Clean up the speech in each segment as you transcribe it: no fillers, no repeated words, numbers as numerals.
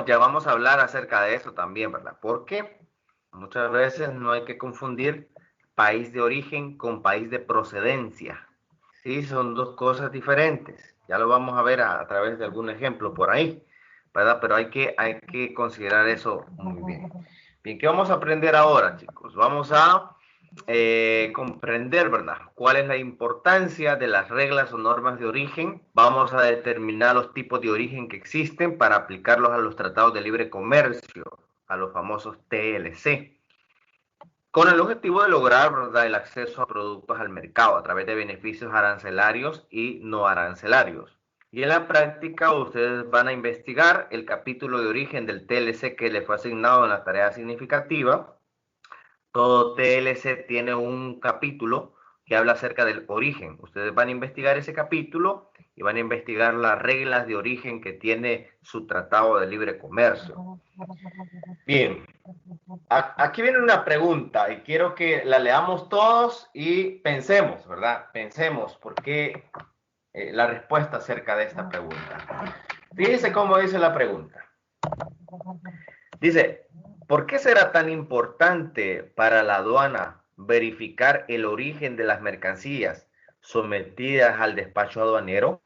ya vamos a hablar acerca de eso también, ¿verdad? Porque muchas veces no hay que confundir país de origen con país de procedencia. Sí, son dos cosas diferentes. Ya lo vamos a ver a través de algún ejemplo por ahí, ¿verdad? Pero hay que considerar eso muy bien. Bien, ¿qué vamos a aprender ahora, chicos? Vamos a comprender, ¿verdad? ¿Cuál es la importancia de las reglas o normas de origen? Vamos a determinar los tipos de origen que existen para aplicarlos a los tratados de libre comercio, a los famosos TLC, con el objetivo de lograr, ¿verdad?, el acceso a productos al mercado a través de beneficios arancelarios y no arancelarios. Y en la práctica ustedes van a investigar el capítulo de origen del TLC que les fue asignado en la tarea significativa. Todo TLC tiene un capítulo que habla acerca del origen. Ustedes van a investigar ese capítulo y van a investigar las reglas de origen que tiene su tratado de libre comercio. Bien, aquí viene una pregunta y quiero que la leamos todos y pensemos, ¿verdad? Pensemos por qué la respuesta acerca de esta pregunta. Fíjense cómo dice la pregunta. Dice, ¿por qué será tan importante para la aduana verificar el origen de las mercancías sometidas al despacho aduanero?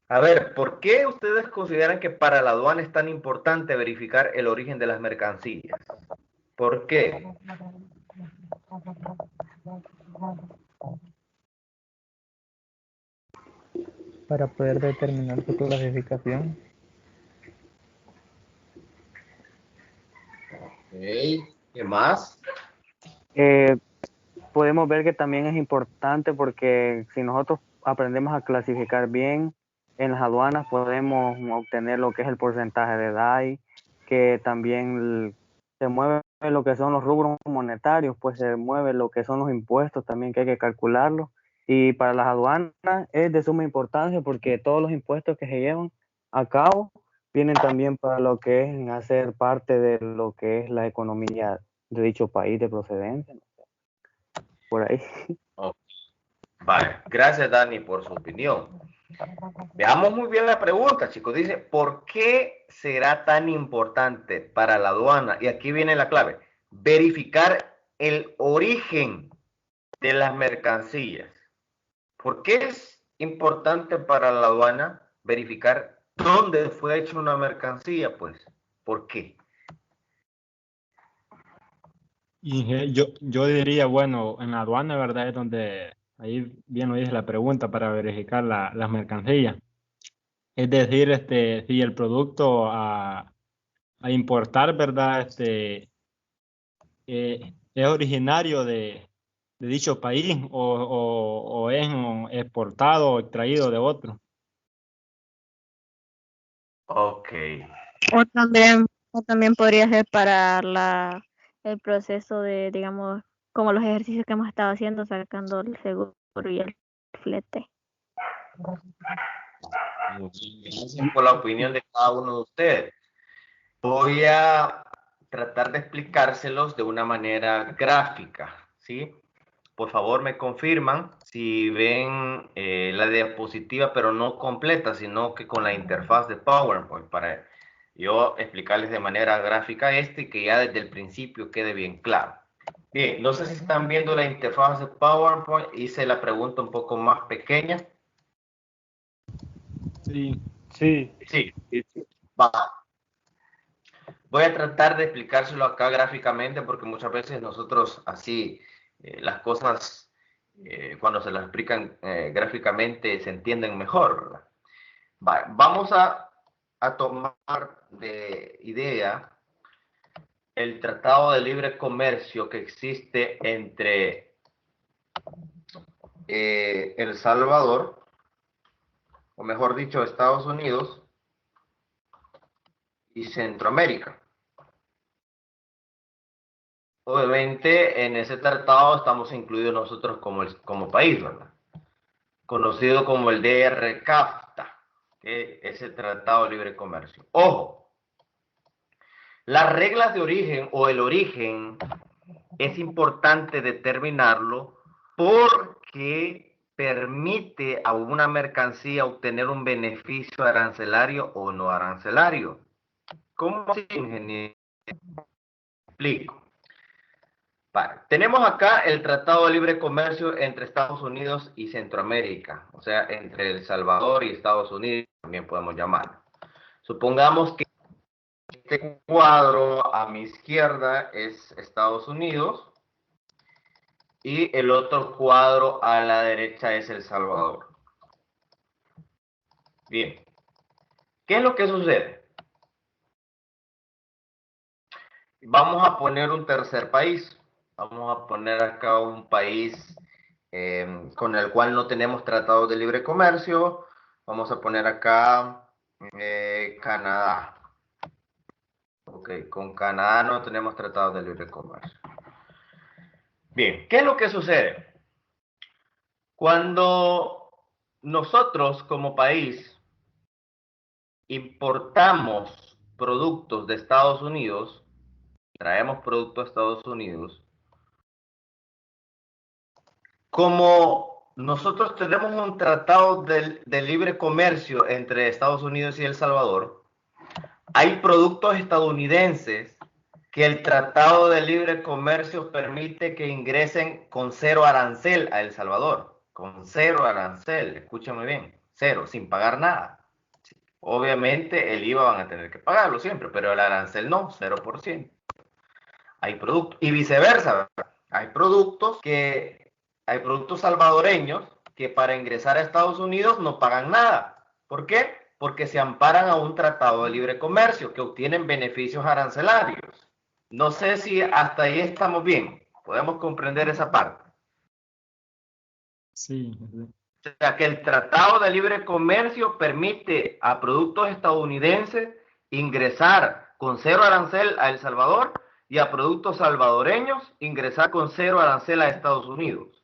A ver, ¿por qué ustedes consideran que para la aduana es tan importante verificar el origen de las mercancías? ¿Por qué? para poder determinar su clasificación. Okay. ¿Qué más? Eh, Podemos ver que también es importante porque si nosotros aprendemos a clasificar bien en las aduanas, podemos obtener lo que es el porcentaje de DAI, que también se mueve lo que son los rubros monetarios, pues se mueve lo que son los impuestos también, que hay que calcularlos. Y para las aduanas es de suma importancia porque todos los impuestos que se llevan a cabo vienen también para lo que es hacer parte de lo que es la economía de dicho país de procedencia, ¿no? Por ahí. Oh, vale, gracias Dani por su opinión. Veamos muy bien la pregunta, chicos. Dice, ¿por qué será tan importante para la aduana? Y aquí viene la clave, verificar el origen de las mercancías. ¿Por qué es importante para la aduana verificar dónde fue hecha una mercancía? Pues, ¿por qué? Y yo diría, bueno, en la aduana, ¿verdad? Es donde, ahí bien lo dice la pregunta, para verificar las mercancías. Es decir, si el producto a importar, ¿verdad? Es originario de dicho país o es exportado o extraído de otro. Ok. O también podría ser para el proceso de, digamos, como los ejercicios que hemos estado haciendo, sacando el seguro y el flete. Gracias por la opinión de cada uno de ustedes. Voy a tratar de explicárselos de una manera gráfica, ¿sí? Por favor, me confirman si ven la diapositiva, pero no completa, sino que con la interfaz de PowerPoint, para yo explicarles de manera gráfica y que ya desde el principio quede bien claro. Bien, no sé si están viendo la interfaz de PowerPoint. Hice la pregunta un poco más pequeña. Sí. Sí. Sí, va. Voy a tratar de explicárselo acá gráficamente porque muchas veces nosotros así las cosas cuando se las explican gráficamente se entienden mejor, ¿verdad? Vamos a tomar de idea el Tratado de Libre Comercio que existe entre El Salvador, o mejor dicho, Estados Unidos y Centroamérica. Obviamente, en ese tratado estamos incluidos nosotros como país, ¿verdad? Conocido como el DR-CAFTA, que es el Tratado de Libre Comercio. Ojo, las reglas de origen o el origen es importante determinarlo porque permite a una mercancía obtener un beneficio arancelario o no arancelario. ¿Cómo así, ingeniero? Explico. Vale. Tenemos acá el Tratado de Libre Comercio entre Estados Unidos y Centroamérica, o sea, entre El Salvador y Estados Unidos, también podemos llamarlo. Supongamos que este cuadro a mi izquierda es Estados Unidos y el otro cuadro a la derecha es El Salvador. Bien, ¿qué es lo que sucede? Vamos a poner un tercer país. Vamos a poner acá un país con el cual no tenemos tratados de libre comercio. Vamos a poner acá Canadá. Ok, con Canadá no tenemos tratados de libre comercio. Bien, ¿qué es lo que sucede? Cuando nosotros como país importamos productos de Estados Unidos, traemos productos a Estados Unidos, como nosotros tenemos un tratado de libre comercio entre Estados Unidos y El Salvador, hay productos estadounidenses que el tratado de libre comercio permite que ingresen con cero arancel a El Salvador. Con cero arancel, escúchame bien, cero, sin pagar nada. Obviamente el IVA van a tener que pagarlo siempre, pero el arancel no, 0%. Hay productos, y viceversa, hay productos salvadoreños que para ingresar a Estados Unidos no pagan nada. ¿Por qué? Porque se amparan a un tratado de libre comercio que obtienen beneficios arancelarios. No sé si hasta ahí estamos bien. Podemos comprender esa parte. Sí. O sea, que el tratado de libre comercio permite a productos estadounidenses ingresar con cero arancel a El Salvador y a productos salvadoreños ingresar con cero arancel a Estados Unidos.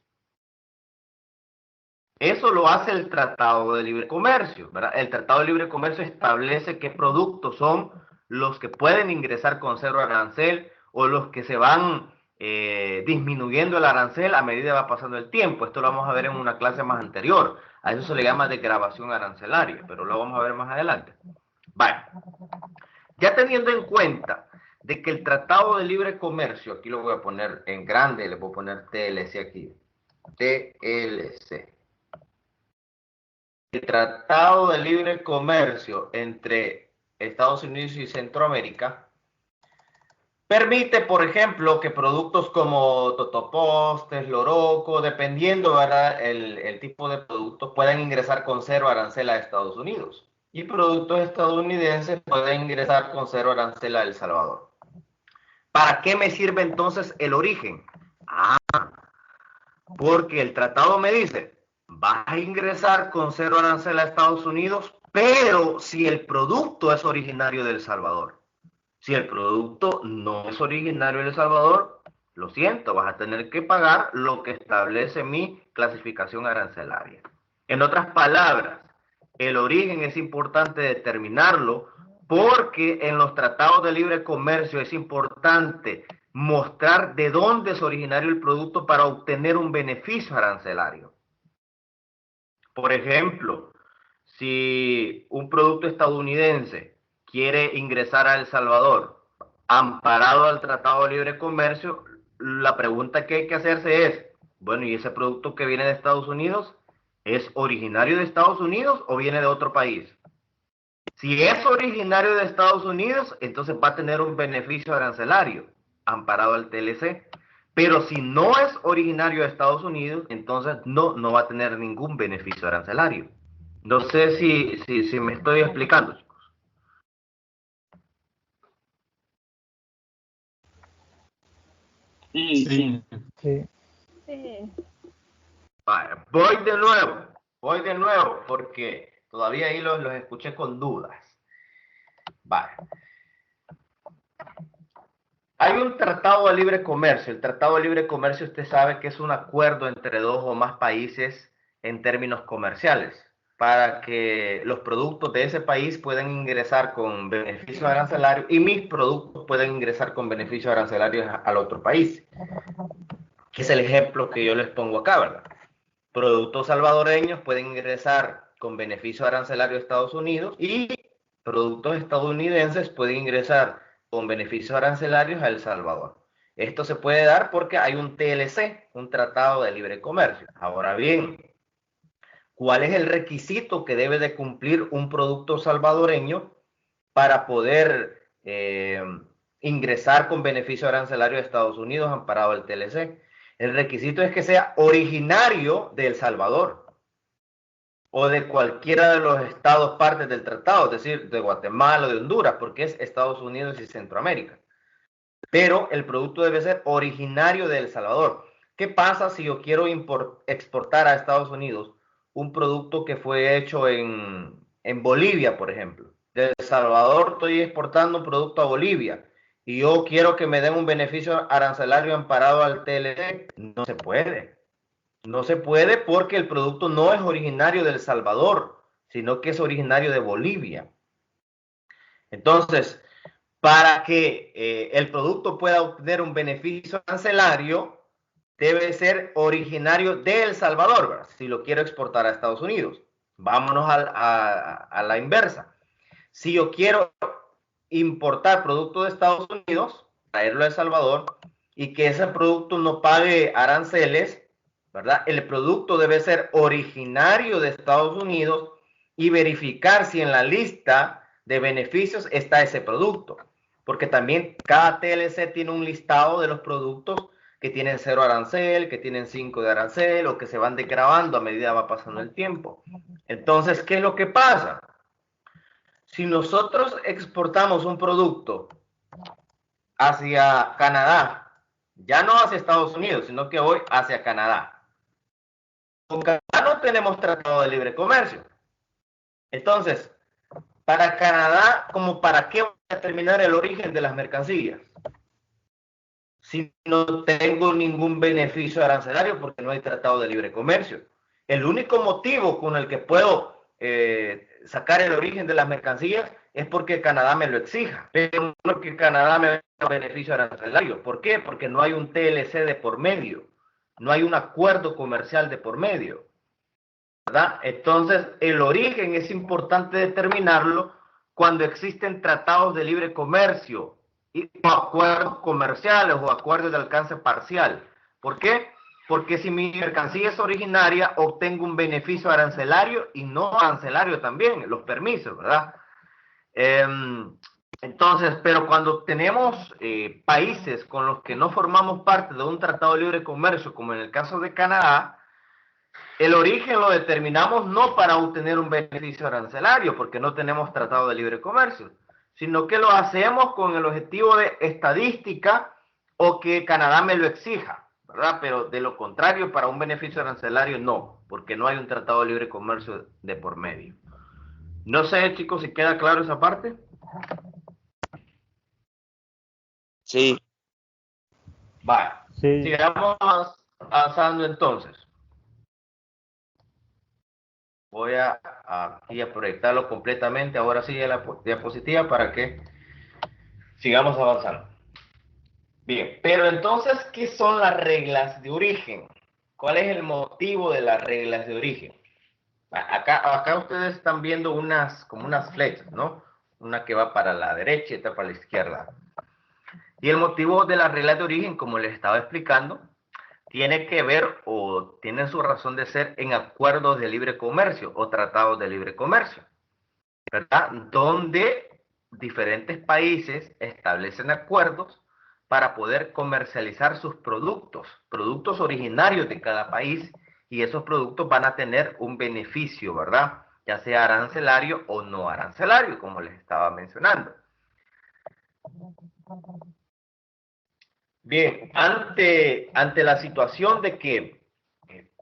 Eso lo hace el Tratado de Libre Comercio, ¿verdad? El Tratado de Libre Comercio establece qué productos son los que pueden ingresar con cero arancel o los que se van disminuyendo el arancel a medida que va pasando el tiempo. Esto lo vamos a ver en una clase más anterior. A eso se le llama desgravación arancelaria, pero lo vamos a ver más adelante. Vale. Ya teniendo en cuenta de que el Tratado de Libre Comercio, aquí lo voy a poner en grande, le voy a poner TLC aquí, TLC. El Tratado de Libre Comercio entre Estados Unidos y Centroamérica permite, por ejemplo, que productos como totopostes, loroco, dependiendo, ¿verdad?, el tipo de producto, puedan ingresar con cero arancel a Estados Unidos. Y productos estadounidenses pueden ingresar con cero arancel a El Salvador. ¿Para qué me sirve entonces el origen? Porque el tratado me dice, vas a ingresar con cero arancel a Estados Unidos, pero si el producto es originario de El Salvador. Si el producto no es originario de El Salvador, lo siento, vas a tener que pagar lo que establece mi clasificación arancelaria. En otras palabras, el origen es importante determinarlo porque en los tratados de libre comercio es importante mostrar de dónde es originario el producto para obtener un beneficio arancelario. Por ejemplo, si un producto estadounidense quiere ingresar a El Salvador, amparado al Tratado de Libre Comercio, la pregunta que hay que hacerse es, bueno, ¿y ese producto que viene de Estados Unidos es originario de Estados Unidos o viene de otro país? Si es originario de Estados Unidos, entonces va a tener un beneficio arancelario amparado al TLC. Pero si no es originario de Estados Unidos, entonces no va a tener ningún beneficio arancelario. No sé si me estoy explicando, chicos. Sí. Sí. Sí. Vale, voy de nuevo, porque todavía ahí los escuché con dudas. Vale. Hay un tratado de libre comercio. El tratado de libre comercio, usted sabe que es un acuerdo entre dos o más países en términos comerciales para que los productos de ese país puedan ingresar con beneficios arancelarios y mis productos puedan ingresar con beneficios arancelarios al otro país. Que es el ejemplo que yo les pongo acá, ¿verdad? Productos salvadoreños pueden ingresar con beneficio arancelario a Estados Unidos y productos estadounidenses pueden ingresar con beneficios arancelarios a El Salvador. Esto se puede dar porque hay un TLC, un Tratado de Libre Comercio. Ahora bien, ¿cuál es el requisito que debe de cumplir un producto salvadoreño para poder ingresar con beneficio arancelario a Estados Unidos amparado el TLC? El requisito es que sea originario de El Salvador o de cualquiera de los estados partes del tratado, es decir, de Guatemala o de Honduras, porque es Estados Unidos y Centroamérica. Pero el producto debe ser originario de El Salvador. ¿Qué pasa si yo quiero exportar a Estados Unidos un producto que fue hecho en Bolivia, por ejemplo? De El Salvador estoy exportando un producto a Bolivia y yo quiero que me den un beneficio arancelario amparado al TLC. No se puede. No se puede porque el producto no es originario de El Salvador, sino que es originario de Bolivia. Entonces, para que el producto pueda obtener un beneficio arancelario, debe ser originario de El Salvador, ¿verdad? Si lo quiero exportar a Estados Unidos. Vámonos a la inversa. Si yo quiero importar producto de Estados Unidos, traerlo a El Salvador, y que ese producto no pague aranceles, ¿verdad? El producto debe ser originario de Estados Unidos y verificar si en la lista de beneficios está ese producto. Porque también cada TLC tiene un listado de los productos que tienen 0 arancel, que tienen 5 de arancel o que se van desgravando a medida que va pasando el tiempo. Entonces, ¿qué es lo que pasa? Si nosotros exportamos un producto hacia Canadá, ya no hacia Estados Unidos, sino que hoy hacia Canadá. Con Canadá no tenemos tratado de libre comercio. Entonces, para Canadá, ¿como para qué voy a determinar el origen de las mercancías? Si no tengo ningún beneficio arancelario porque no hay tratado de libre comercio. El único motivo con el que puedo sacar el origen de las mercancías es porque Canadá me lo exija, pero no porque Canadá me dé un beneficio arancelario. ¿Por qué? Porque no hay un TLC de por medio, no hay un acuerdo comercial de por medio, ¿verdad? Entonces, el origen es importante determinarlo cuando existen tratados de libre comercio y acuerdos comerciales o acuerdos de alcance parcial. ¿Por qué? Porque si mi mercancía es originaria, obtengo un beneficio arancelario y no arancelario también, los permisos, ¿verdad? Entonces, pero cuando tenemos países con los que no formamos parte de un tratado de libre comercio, como en el caso de Canadá, el origen lo determinamos no para obtener un beneficio arancelario, porque no tenemos tratado de libre comercio, sino que lo hacemos con el objetivo de estadística o que Canadá me lo exija, ¿verdad? Pero de lo contrario, para un beneficio arancelario no, porque no hay un tratado de libre comercio de por medio. No sé, chicos, si queda claro esa parte. Sí. Vale, Sí, sigamos avanzando entonces. Voy aquí a proyectarlo completamente, ahora sí a la diapositiva para que sigamos avanzando. Bien, pero entonces, ¿qué son las reglas de origen? ¿Cuál es el motivo de las reglas de origen? Acá ustedes están viendo como unas flechas, ¿no? Una que va para la derecha y otra para la izquierda. Y el motivo de las reglas de origen, como les estaba explicando, tiene que ver o tiene su razón de ser en acuerdos de libre comercio o tratados de libre comercio, ¿verdad? Donde diferentes países establecen acuerdos para poder comercializar sus productos originarios de cada país, y esos productos van a tener un beneficio, ¿verdad? Ya sea arancelario o no arancelario, como les estaba mencionando. Bien, ante la situación de que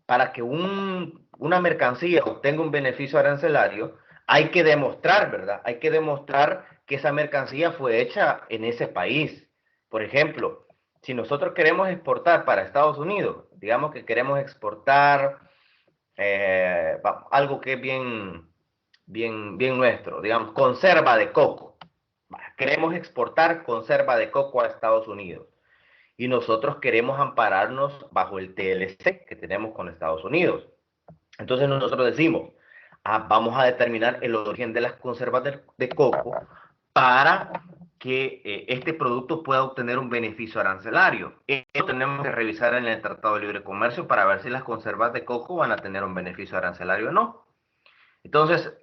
para que una mercancía obtenga un beneficio arancelario, hay que demostrar, ¿verdad? Hay que demostrar que esa mercancía fue hecha en ese país. Por ejemplo, si nosotros queremos exportar para Estados Unidos, digamos que queremos exportar algo que es bien nuestro, digamos, conserva de coco. Queremos exportar conserva de coco a Estados Unidos. Y nosotros queremos ampararnos bajo el TLC que tenemos con Estados Unidos. Entonces nosotros decimos, vamos a determinar el origen de las conservas de coco para que este producto pueda obtener un beneficio arancelario. Esto tenemos que revisar en el Tratado de Libre Comercio para ver si las conservas de coco van a tener un beneficio arancelario o no. Entonces,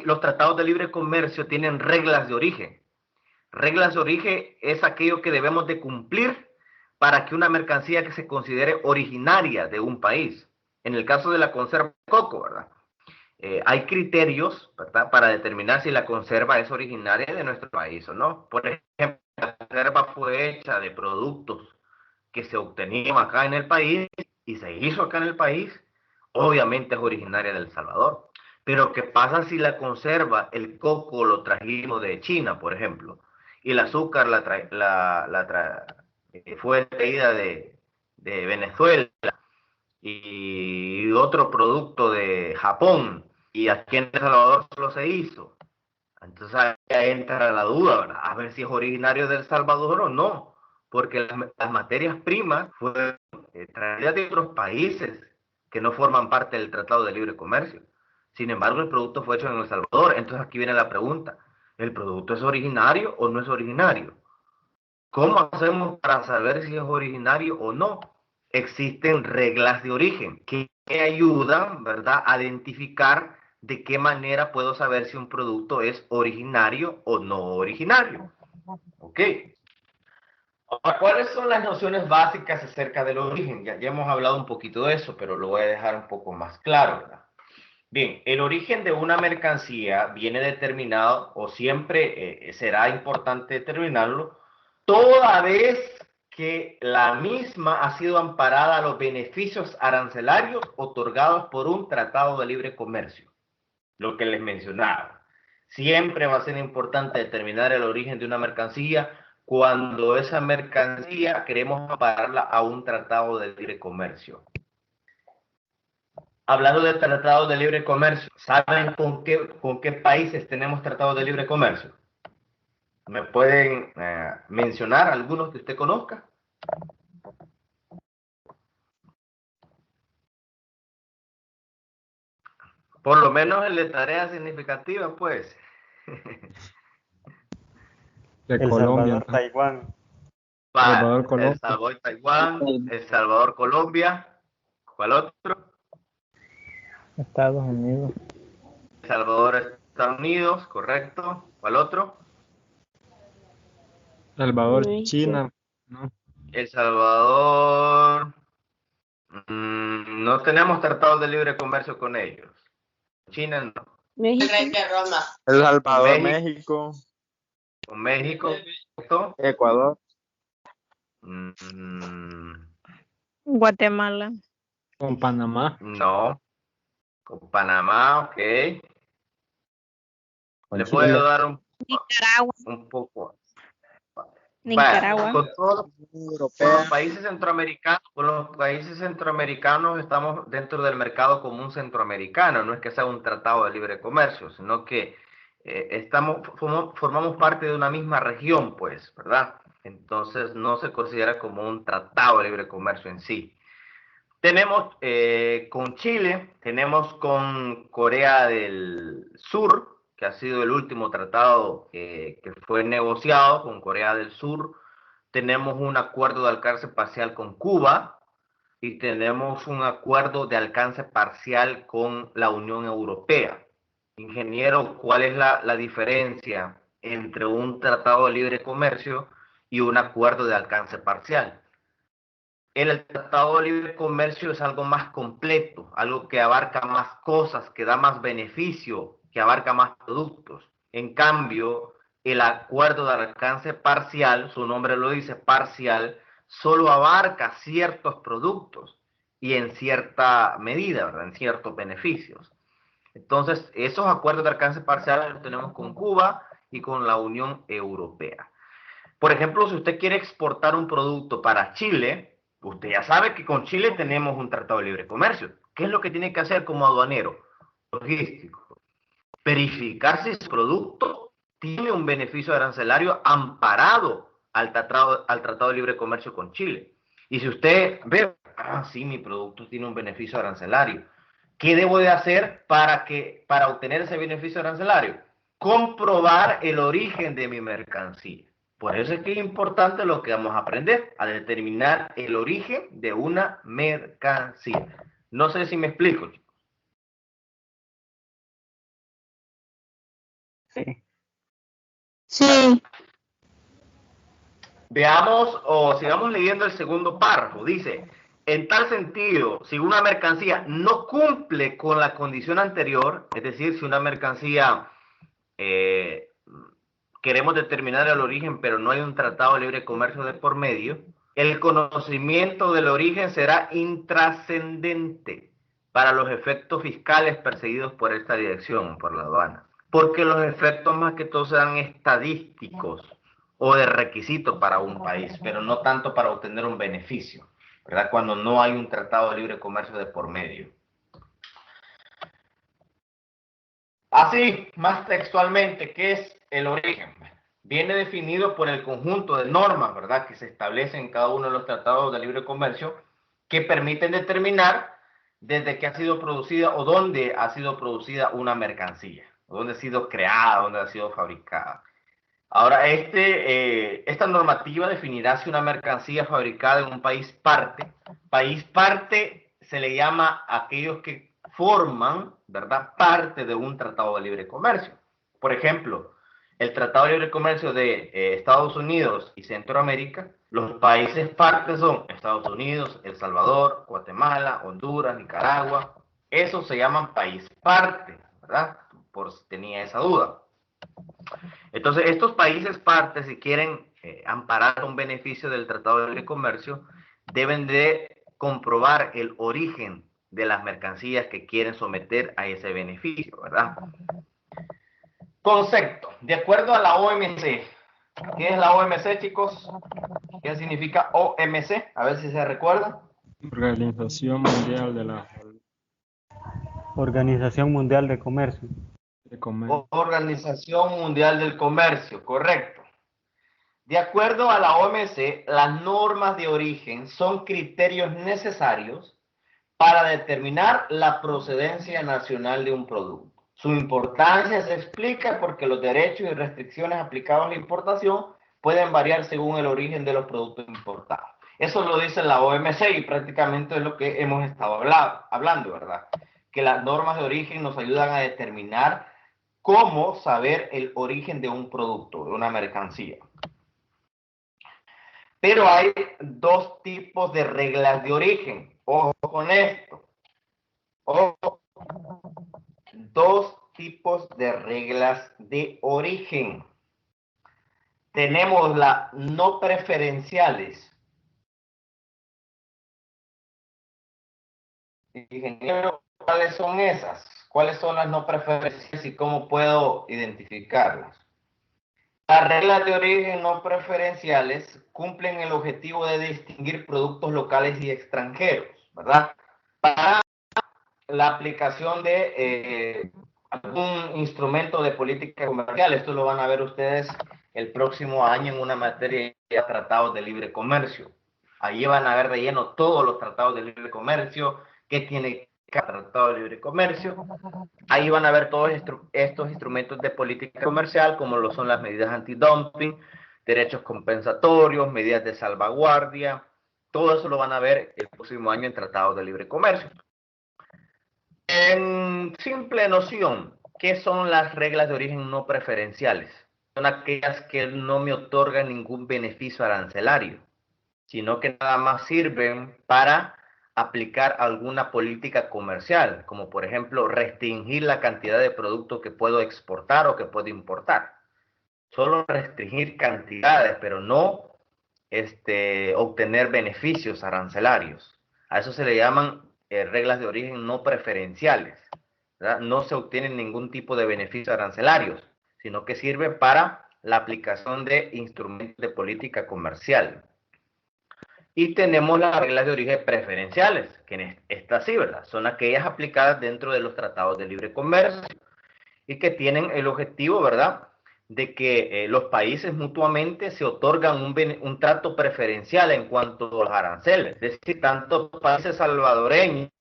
los tratados de libre comercio tienen reglas de origen. Reglas de origen es aquello que debemos de cumplir para que una mercancía que se considere originaria de un país. En el caso de la conserva de coco, ¿verdad? Hay criterios, ¿verdad?, para determinar si la conserva es originaria de nuestro país o no. Por ejemplo, la conserva fue hecha de productos que se obtenían acá en el país y se hizo acá en el país, obviamente es originaria de El Salvador. Pero ¿qué pasa si la conserva, el coco lo trajimos de China, por ejemplo, y el azúcar fue traída de Venezuela y otro producto de Japón, y aquí en El Salvador solo se hizo? Entonces ahí entra la duda, ¿verdad? A ver si es originario de El Salvador o no, porque las materias primas fueron traídas de otros países que no forman parte del Tratado de Libre Comercio. Sin embargo, el producto fue hecho en El Salvador. Entonces aquí viene la pregunta: ¿el producto es originario o no es originario? ¿Cómo hacemos para saber si es originario o no? Existen reglas de origen que ayudan, ¿verdad?, a identificar de qué manera puedo saber si un producto es originario o no originario. ¿Ok? Ahora, ¿cuáles son las nociones básicas acerca del origen? Ya hemos hablado un poquito de eso, pero lo voy a dejar un poco más claro, ¿verdad? Bien, el origen de una mercancía viene determinado, o siempre será importante determinarlo, toda vez que la misma ha sido amparada a los beneficios arancelarios otorgados por un tratado de libre comercio. Lo que les mencionaba. Siempre va a ser importante determinar el origen de una mercancía cuando esa mercancía queremos ampararla a un tratado de libre comercio. Hablando de tratados de libre comercio, ¿saben con qué países tenemos tratados de libre comercio? ¿Me pueden mencionar algunos que usted conozca? Por lo menos el de tarea significativa, pues. De El Colombia, Salvador, Taiwán. Salvador, El Colombia. Salvador, Taiwán, El Salvador, Colombia. ¿Cuál otro? Estados Unidos. El Salvador, Estados Unidos, correcto. ¿Cuál otro? Salvador, México. China, ¿no? El Salvador. No tenemos tratados de libre comercio con ellos. China no. México. El Salvador, México. México, Con México, ¿correcto? Ecuador, Guatemala. Con Panamá, no. Con Panamá, ok. Con Le Chile. puedo dar Nicaragua. un poco. Nicaragua. Con todos Europea, los países centroamericanos estamos dentro del mercado común centroamericano. No es que sea un tratado de libre comercio, sino que formamos parte de una misma región, pues, ¿verdad? Entonces no se considera como un tratado de libre comercio en sí. Tenemos con Chile, tenemos con Corea del Sur, que ha sido el último tratado que fue negociado con Corea del Sur. Tenemos un acuerdo de alcance parcial con Cuba y tenemos un acuerdo de alcance parcial con la Unión Europea. Ingeniero, ¿cuál es la diferencia entre un tratado de libre comercio y un acuerdo de alcance parcial? El Tratado de Libre Comercio es algo más completo, algo que abarca más cosas, que da más beneficio, que abarca más productos. En cambio, el acuerdo de alcance parcial, su nombre lo dice, parcial, solo abarca ciertos productos y en cierta medida, ¿verdad?, en ciertos beneficios. Entonces, esos acuerdos de alcance parcial los tenemos con Cuba y con la Unión Europea. Por ejemplo, si usted quiere exportar un producto para Chile, usted ya sabe que con Chile tenemos un tratado de libre comercio. ¿Qué es lo que tiene que hacer como aduanero logístico? Verificar si su producto tiene un beneficio arancelario amparado al tratado de libre comercio con Chile. Y si usted ve, sí, mi producto tiene un beneficio arancelario, ¿Qué debo de hacer para obtener ese beneficio arancelario? Comprobar el origen de mi mercancía. Por eso es que es importante lo que vamos a aprender, a determinar el origen de una mercancía. No sé si me explico. Sí. Sí. Veamos o sigamos leyendo el segundo párrafo. Dice, en tal sentido, si una mercancía no cumple con la condición anterior, es decir, si una mercancía queremos determinar el origen, pero no hay un tratado de libre comercio de por medio, el conocimiento del origen será intrascendente para los efectos fiscales perseguidos por esta dirección, por la aduana. Porque los efectos más que todo serán estadísticos o de requisito para un país, pero no tanto para obtener un beneficio, ¿verdad? Cuando no hay un tratado de libre comercio de por medio. Así, más textualmente, ¿qué es el origen? Viene definido por el conjunto de normas, ¿verdad?, que se establecen en cada uno de los tratados de libre comercio que permiten determinar desde qué ha sido producida o dónde ha sido producida una mercancía, dónde ha sido creada, dónde ha sido fabricada. Ahora, esta normativa definirá si una mercancía fabricada en un país parte se le llama a aquellos que forman, ¿verdad?, parte de un tratado de libre comercio. Por ejemplo, el Tratado de Libre Comercio de Estados Unidos y Centroamérica, los países partes son Estados Unidos, El Salvador, Guatemala, Honduras, Nicaragua. Esos se llaman país parte, ¿verdad? Por si tenía esa duda. Entonces, estos países partes, si quieren amparar un beneficio del Tratado de Libre Comercio, deben de comprobar el origen de las mercancías que quieren someter a ese beneficio, ¿verdad? Concepto. De acuerdo a la OMC. ¿Qué es la OMC, chicos? ¿Qué significa OMC? A ver si se recuerdan. Organización Mundial de la Organización Mundial de Comercio. de Comercio. Organización Mundial del Comercio, correcto. De acuerdo a la OMC, las normas de origen son criterios necesarios para determinar la procedencia nacional de un producto. Su importancia se explica porque los derechos y restricciones aplicados a la importación pueden variar según el origen de los productos importados. Eso lo dice la OMC y prácticamente es lo que hemos estado hablando, ¿verdad? Que las normas de origen nos ayudan a determinar cómo saber el origen de un producto, de una mercancía. Pero hay dos tipos de reglas de origen. Ojo con esto. Ojo. Dos tipos de reglas de origen. Tenemos las no preferenciales. Ingeniero, ¿cuáles son esas? ¿Cuáles son las no preferenciales y cómo puedo identificarlas? Las reglas de origen no preferenciales cumplen el objetivo de distinguir productos locales y extranjeros, ¿verdad? Para la aplicación de algún instrumento de política comercial. Esto lo van a ver ustedes el próximo año en una materia de tratados de libre comercio. Allí van a ver relleno todos los tratados de libre comercio, qué tiene cada tratado de libre comercio. Ahí van a ver todos estos instrumentos de política comercial, como lo son las medidas antidumping, derechos compensatorios, medidas de salvaguardia. Todo eso lo van a ver el próximo año en tratados de libre comercio. En simple noción, ¿qué son las reglas de origen no preferenciales? Son aquellas que no me otorgan ningún beneficio arancelario, sino que nada más sirven para aplicar alguna política comercial, como por ejemplo restringir la cantidad de productos que puedo exportar o que puedo importar. Solo restringir cantidades, pero no obtener beneficios arancelarios. A eso se le llaman reglas de origen no preferenciales, ¿verdad? No se obtienen ningún tipo de beneficios arancelarios, sino que sirve para la aplicación de instrumentos de política comercial. Y tenemos las reglas de origen preferenciales, que estas sí, ¿verdad? Son aquellas aplicadas dentro de los tratados de libre comercio y que tienen el objetivo, ¿verdad?, de que los países mutuamente se otorgan un trato preferencial en cuanto a los aranceles. Es decir, tanto países salvadoreños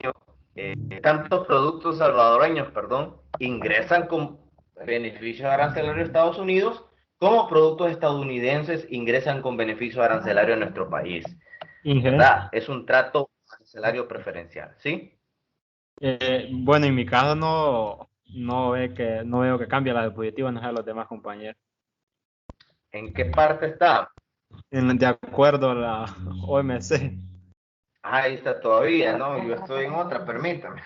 tantos productos salvadoreños, perdón, ingresan con beneficios arancelarios a Estados Unidos, como productos estadounidenses ingresan con beneficios arancelarios a nuestro país. Inge, ¿Verdad? Es un trato arancelario preferencial, ¿sí? bueno, en mi caso no veo que cambie la diapositiva, no sé a los demás compañeros. ¿En qué parte está? De acuerdo a la OMC. Ahí está todavía, ¿no? Yo estoy en otra, permítame.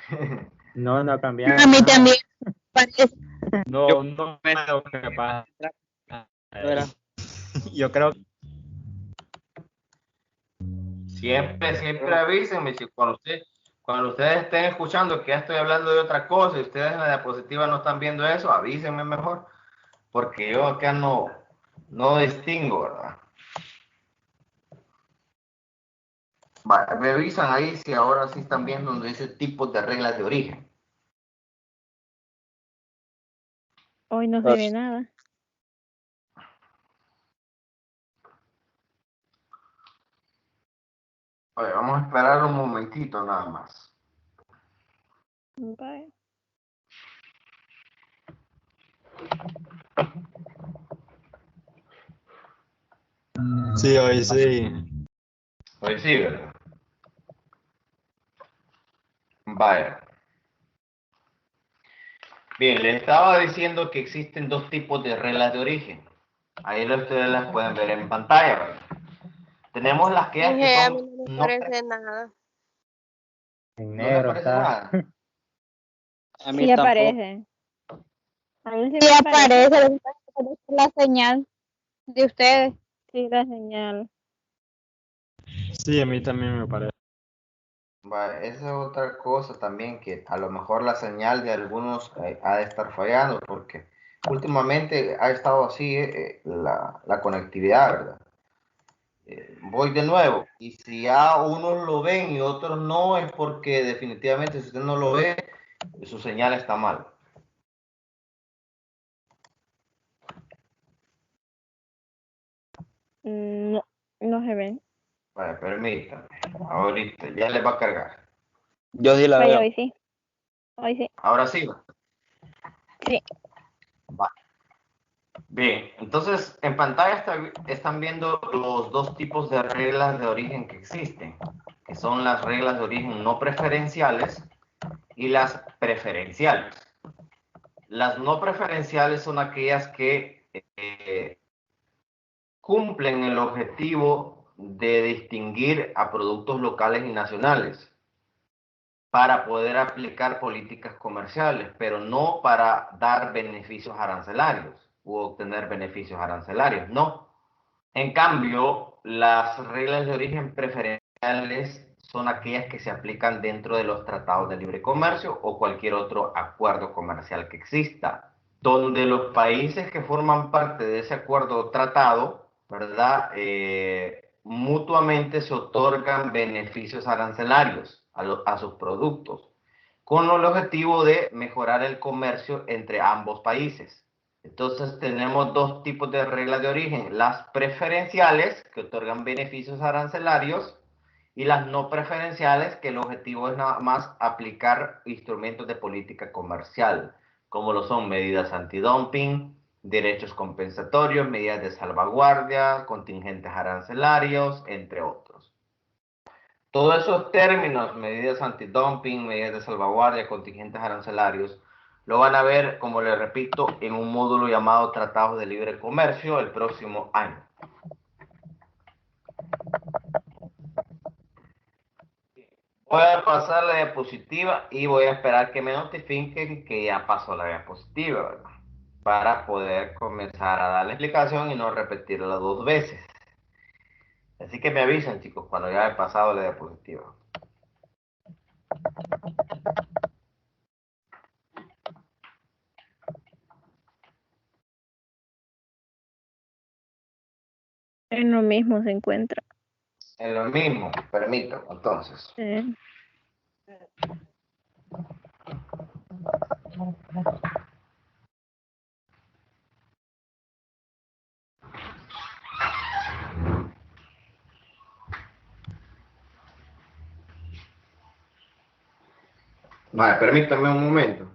No, no ha A cambiado mí nada. también parece. No veo que pasa. Era. Yo creo que Siempre avísenme si cuando ustedes estén escuchando que ya estoy hablando de otra cosa y ustedes en la diapositiva no están viendo eso, avísenme mejor, porque yo acá no distingo, ¿verdad? Vale, me avisan ahí si ahora sí están viendo donde dice tipos de reglas de origen. Hoy no se ve nada. Oye, vamos a esperar un momentito nada más. Vaya. sí, hoy sí. Pues sí, ¿verdad? Vaya. Bien, les estaba diciendo que existen dos tipos de reglas de origen. Ahí ustedes las pueden ver en pantalla, ¿verdad? Tenemos las que A mí son no me no, parece nada. En no les negro parece está. nada. A mí Sí tampoco. aparece. A mí sí Sí me aparece. aparece, lo que pasa es que es la señal de ustedes. Sí, la señal. Sí, a mí también me parece. Esa es otra cosa también que a lo mejor la señal de algunos ha de estar fallando porque últimamente ha estado así la conectividad, ¿verdad? Voy de nuevo y si ya unos lo ven y otros no es porque definitivamente si usted no lo ve su señal está mal. No, no se ven. Vale, permítame. Ahorita ya les va a cargar. Yo sí la Vaya, veo. hoy sí. Hoy sí. Ahora sí. Sí. Va. Bien, entonces en pantalla están viendo los dos tipos de reglas de origen que existen, que son las reglas de origen no preferenciales y las preferenciales. Las no preferenciales son aquellas que cumplen el objetivo de distinguir a productos locales y nacionales para poder aplicar políticas comerciales, pero no para dar beneficios arancelarios u obtener beneficios arancelarios, no. En cambio, las reglas de origen preferenciales son aquellas que se aplican dentro de los tratados de libre comercio o cualquier otro acuerdo comercial que exista, donde los países que forman parte de ese acuerdo o tratado, ¿verdad? Mutuamente se otorgan beneficios arancelarios a sus productos, con el objetivo de mejorar el comercio entre ambos países. Entonces tenemos dos tipos de reglas de origen, las preferenciales que otorgan beneficios arancelarios y las no preferenciales que el objetivo es nada más aplicar instrumentos de política comercial, como lo son medidas antidumping, derechos compensatorios, medidas de salvaguardia, contingentes arancelarios, entre otros. Todos esos términos, medidas antidumping, medidas de salvaguardia, contingentes arancelarios, lo van a ver, como les repito, en un módulo llamado Tratados de Libre Comercio el próximo año. Voy a pasar la diapositiva y voy a esperar que me notifiquen que ya pasó la diapositiva, ¿verdad? Para poder comenzar a dar la explicación y no repetirla dos veces. Así que me avisen, chicos, cuando ya he pasado la diapositiva. En lo mismo se encuentra. En lo mismo, permito, entonces. Vale, permítame un momento.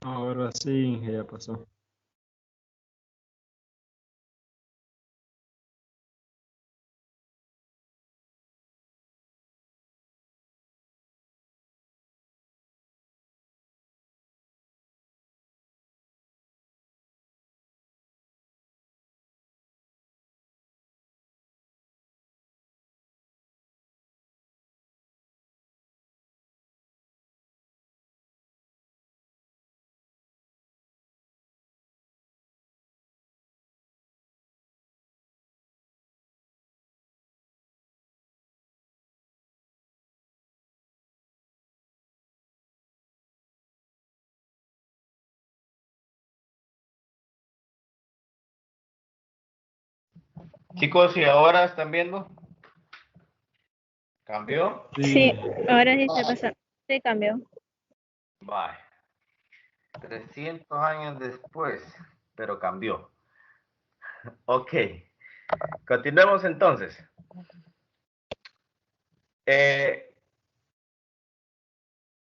Ahora sí, ya pasó. Chicos, ¿y ahora están viendo? ¿Cambió? Sí, Sí, ahora sí se pasó. Sí, cambió. Vale. 300 años después, pero cambió. Ok. Continuemos entonces.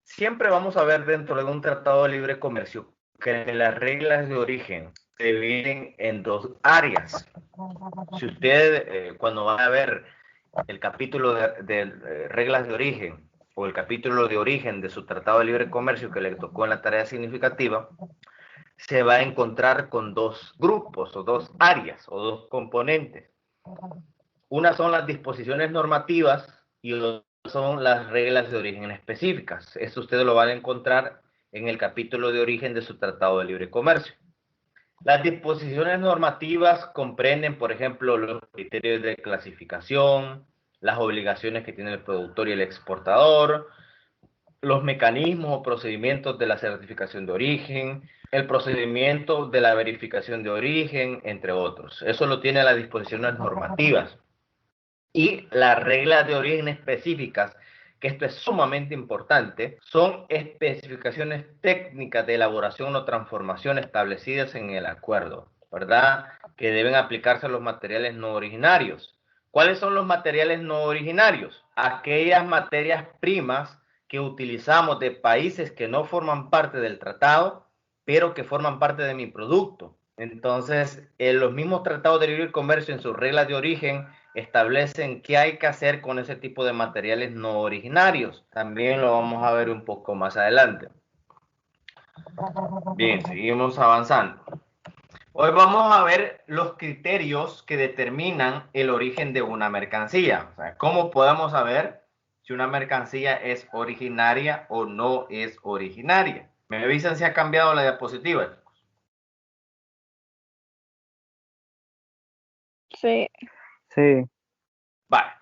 Siempre vamos a ver dentro de un tratado de libre comercio que las reglas de origen se dividen en dos áreas. Si usted, cuando va a ver el capítulo de reglas de origen o el capítulo de origen de su tratado de libre comercio que le tocó en la tarea significativa, se va a encontrar con dos grupos o dos áreas o dos componentes. Una son las disposiciones normativas y otra son las reglas de origen específicas. Eso usted lo va a encontrar en el capítulo de origen de su Tratado de Libre Comercio. Las disposiciones normativas comprenden, por ejemplo, los criterios de clasificación, las obligaciones que tiene el productor y el exportador, los mecanismos o procedimientos de la certificación de origen, el procedimiento de la verificación de origen, entre otros. Eso lo tiene las disposiciones normativas. Y las reglas de origen específicas, que esto es sumamente importante, son especificaciones técnicas de elaboración o transformación establecidas en el acuerdo, ¿verdad? Que deben aplicarse a los materiales no originarios. ¿Cuáles son los materiales no originarios? Aquellas materias primas que utilizamos de países que no forman parte del tratado, pero que forman parte de mi producto. Entonces, los mismos tratados de libre comercio en sus reglas de origen establecen qué hay que hacer con ese tipo de materiales no originarios. También lo vamos a ver un poco más adelante. Bien, seguimos avanzando. Hoy vamos a ver los criterios que determinan el origen de una mercancía. O sea, cómo podemos saber si una mercancía es originaria o no es originaria. Me avisan si ha cambiado la diapositiva. Sí. Sí, Vale.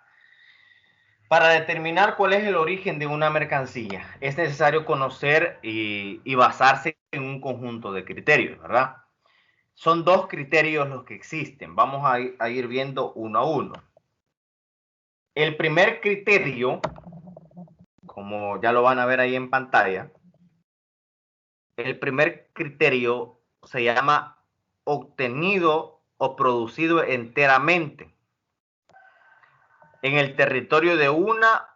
Para determinar cuál es el origen de una mercancía, es necesario conocer y basarse en un conjunto de criterios, ¿verdad? Son dos criterios los que existen. Vamos a ir viendo uno a uno. El primer criterio, como ya lo van a ver ahí en pantalla, el primer criterio se llama obtenido o producido enteramente en el territorio de una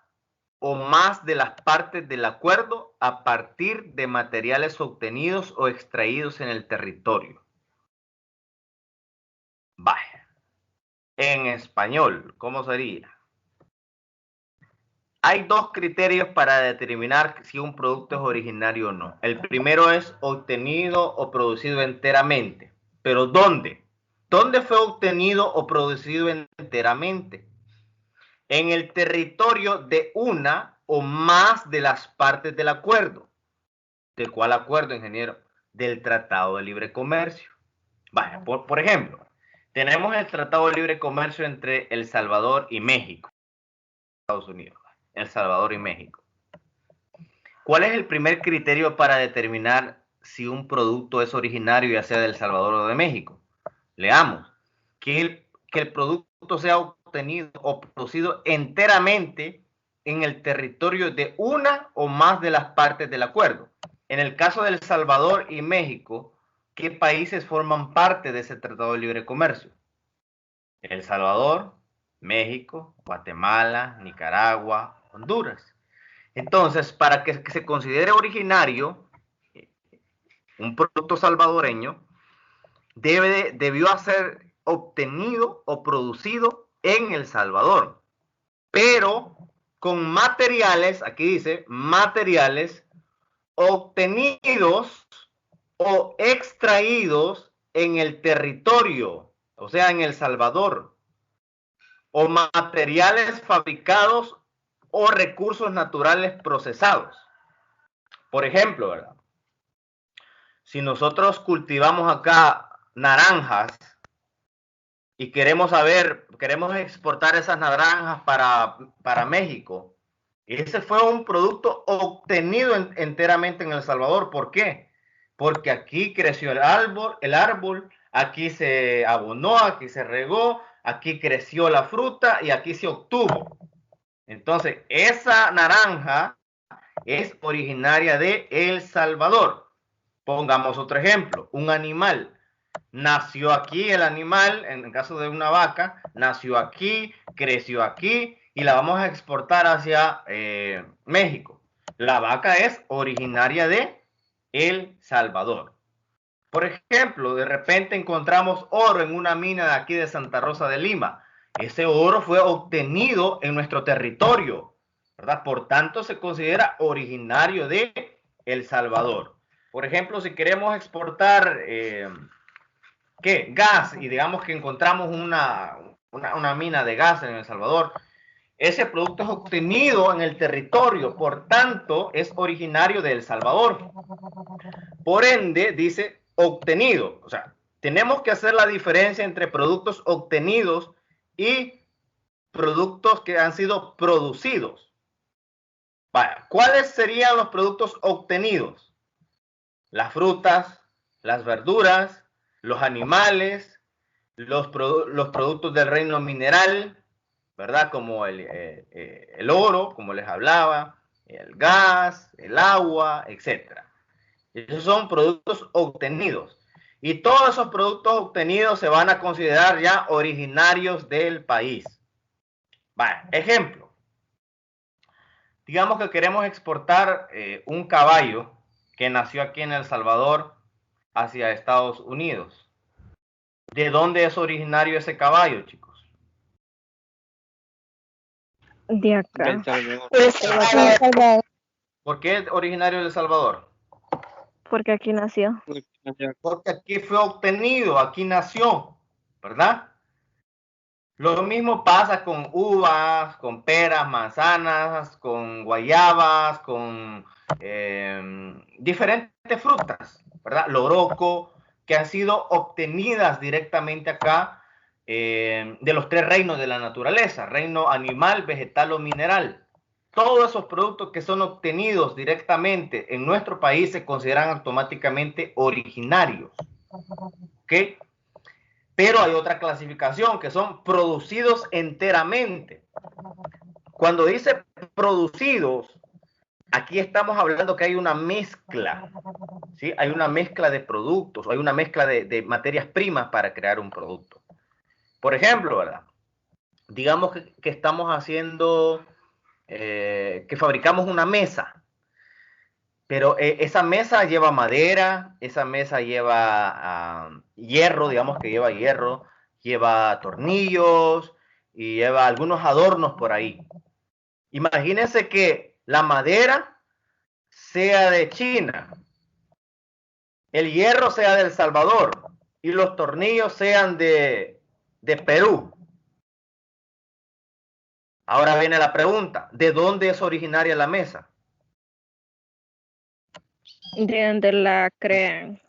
o más de las partes del acuerdo a partir de materiales obtenidos o extraídos en el territorio. Vaya. En español, ¿cómo sería? Hay dos criterios para determinar si un producto es originario o no. El primero es obtenido o producido enteramente. ¿Pero dónde? ¿Dónde fue obtenido o producido enteramente? En el territorio de una o más de las partes del acuerdo. ¿De cuál acuerdo, ingeniero? Del Tratado de Libre Comercio. Vaya, por ejemplo, tenemos el Tratado de Libre Comercio entre El Salvador y México, Estados Unidos. El Salvador y México. ¿Cuál es el primer criterio para determinar si un producto es originario, ya sea de El Salvador o de México? Leamos. Que el producto producto sea obtenido o producido enteramente en el territorio de una o más de las partes del acuerdo. En el caso de El Salvador y México, ¿qué países forman parte de ese Tratado de Libre Comercio? El Salvador, México, Guatemala, Nicaragua, Honduras. Entonces, para que se considere originario un producto salvadoreño, debió ser obtenido o producido en El Salvador, pero con materiales, aquí dice, materiales obtenidos o extraídos en el territorio, o sea, en El Salvador, o materiales fabricados o recursos naturales procesados. Por ejemplo, ¿verdad? Si nosotros cultivamos acá naranjas y queremos exportar esas naranjas para México, ese fue un producto obtenido enteramente en El Salvador. ¿Por qué? Porque aquí creció el árbol, aquí se abonó, aquí se regó, aquí creció la fruta y aquí se obtuvo. Entonces, esa naranja es originaria de El Salvador. Pongamos otro ejemplo, un animal. Nació aquí el animal, en el caso de una vaca, nació aquí, creció aquí y la vamos a exportar hacia México. La vaca es originaria de El Salvador. Por ejemplo, de repente encontramos oro en una mina de aquí de Santa Rosa de Lima. Ese oro fue obtenido en nuestro territorio, ¿verdad? Por tanto, se considera originario de El Salvador. Por ejemplo, si queremos exportar gas y digamos que encontramos una mina de gas en El Salvador, ese producto es obtenido en el territorio, por tanto, es originario de El Salvador. Por ende, dice obtenido. O sea, tenemos que hacer la diferencia entre productos obtenidos y productos que han sido producidos. Vaya, ¿cuáles serían los productos obtenidos? Las frutas, las verduras, los animales, los productos del reino mineral, ¿verdad? Como el oro, como les hablaba, el gas, el agua, etc. Esos son productos obtenidos. Y todos esos productos obtenidos se van a considerar ya originarios del país. Vale, ejemplo. Digamos que queremos exportar un caballo que nació aquí en El Salvador hacia Estados Unidos. ¿De dónde es originario ese caballo, chicos? De acá. Del Salvador. ¿Por qué es originario de El Salvador? Porque aquí nació. Porque aquí fue obtenido, aquí nació, ¿verdad? Lo mismo pasa con uvas, con peras, manzanas, con guayabas, con diferentes frutas, ¿verdad? Loroco, que han sido obtenidas directamente acá de los tres reinos de la naturaleza, reino animal, vegetal o mineral. Todos esos productos que son obtenidos directamente en nuestro país se consideran automáticamente originarios. ¿Ok? Pero hay otra clasificación que son producidos enteramente. Cuando dice producidos, aquí estamos hablando que hay una mezcla, ¿sí? Hay una mezcla de productos, hay una mezcla de materias primas para crear un producto. Por ejemplo, ¿verdad? Digamos que estamos haciendo, que fabricamos una mesa, pero esa mesa lleva madera, esa mesa lleva hierro, digamos que lleva hierro, lleva tornillos y lleva algunos adornos por ahí. Imagínense que la madera sea de China, el hierro sea de El Salvador y los tornillos sean de Perú. Ahora viene la pregunta, ¿de dónde es originaria la mesa? De donde la crean.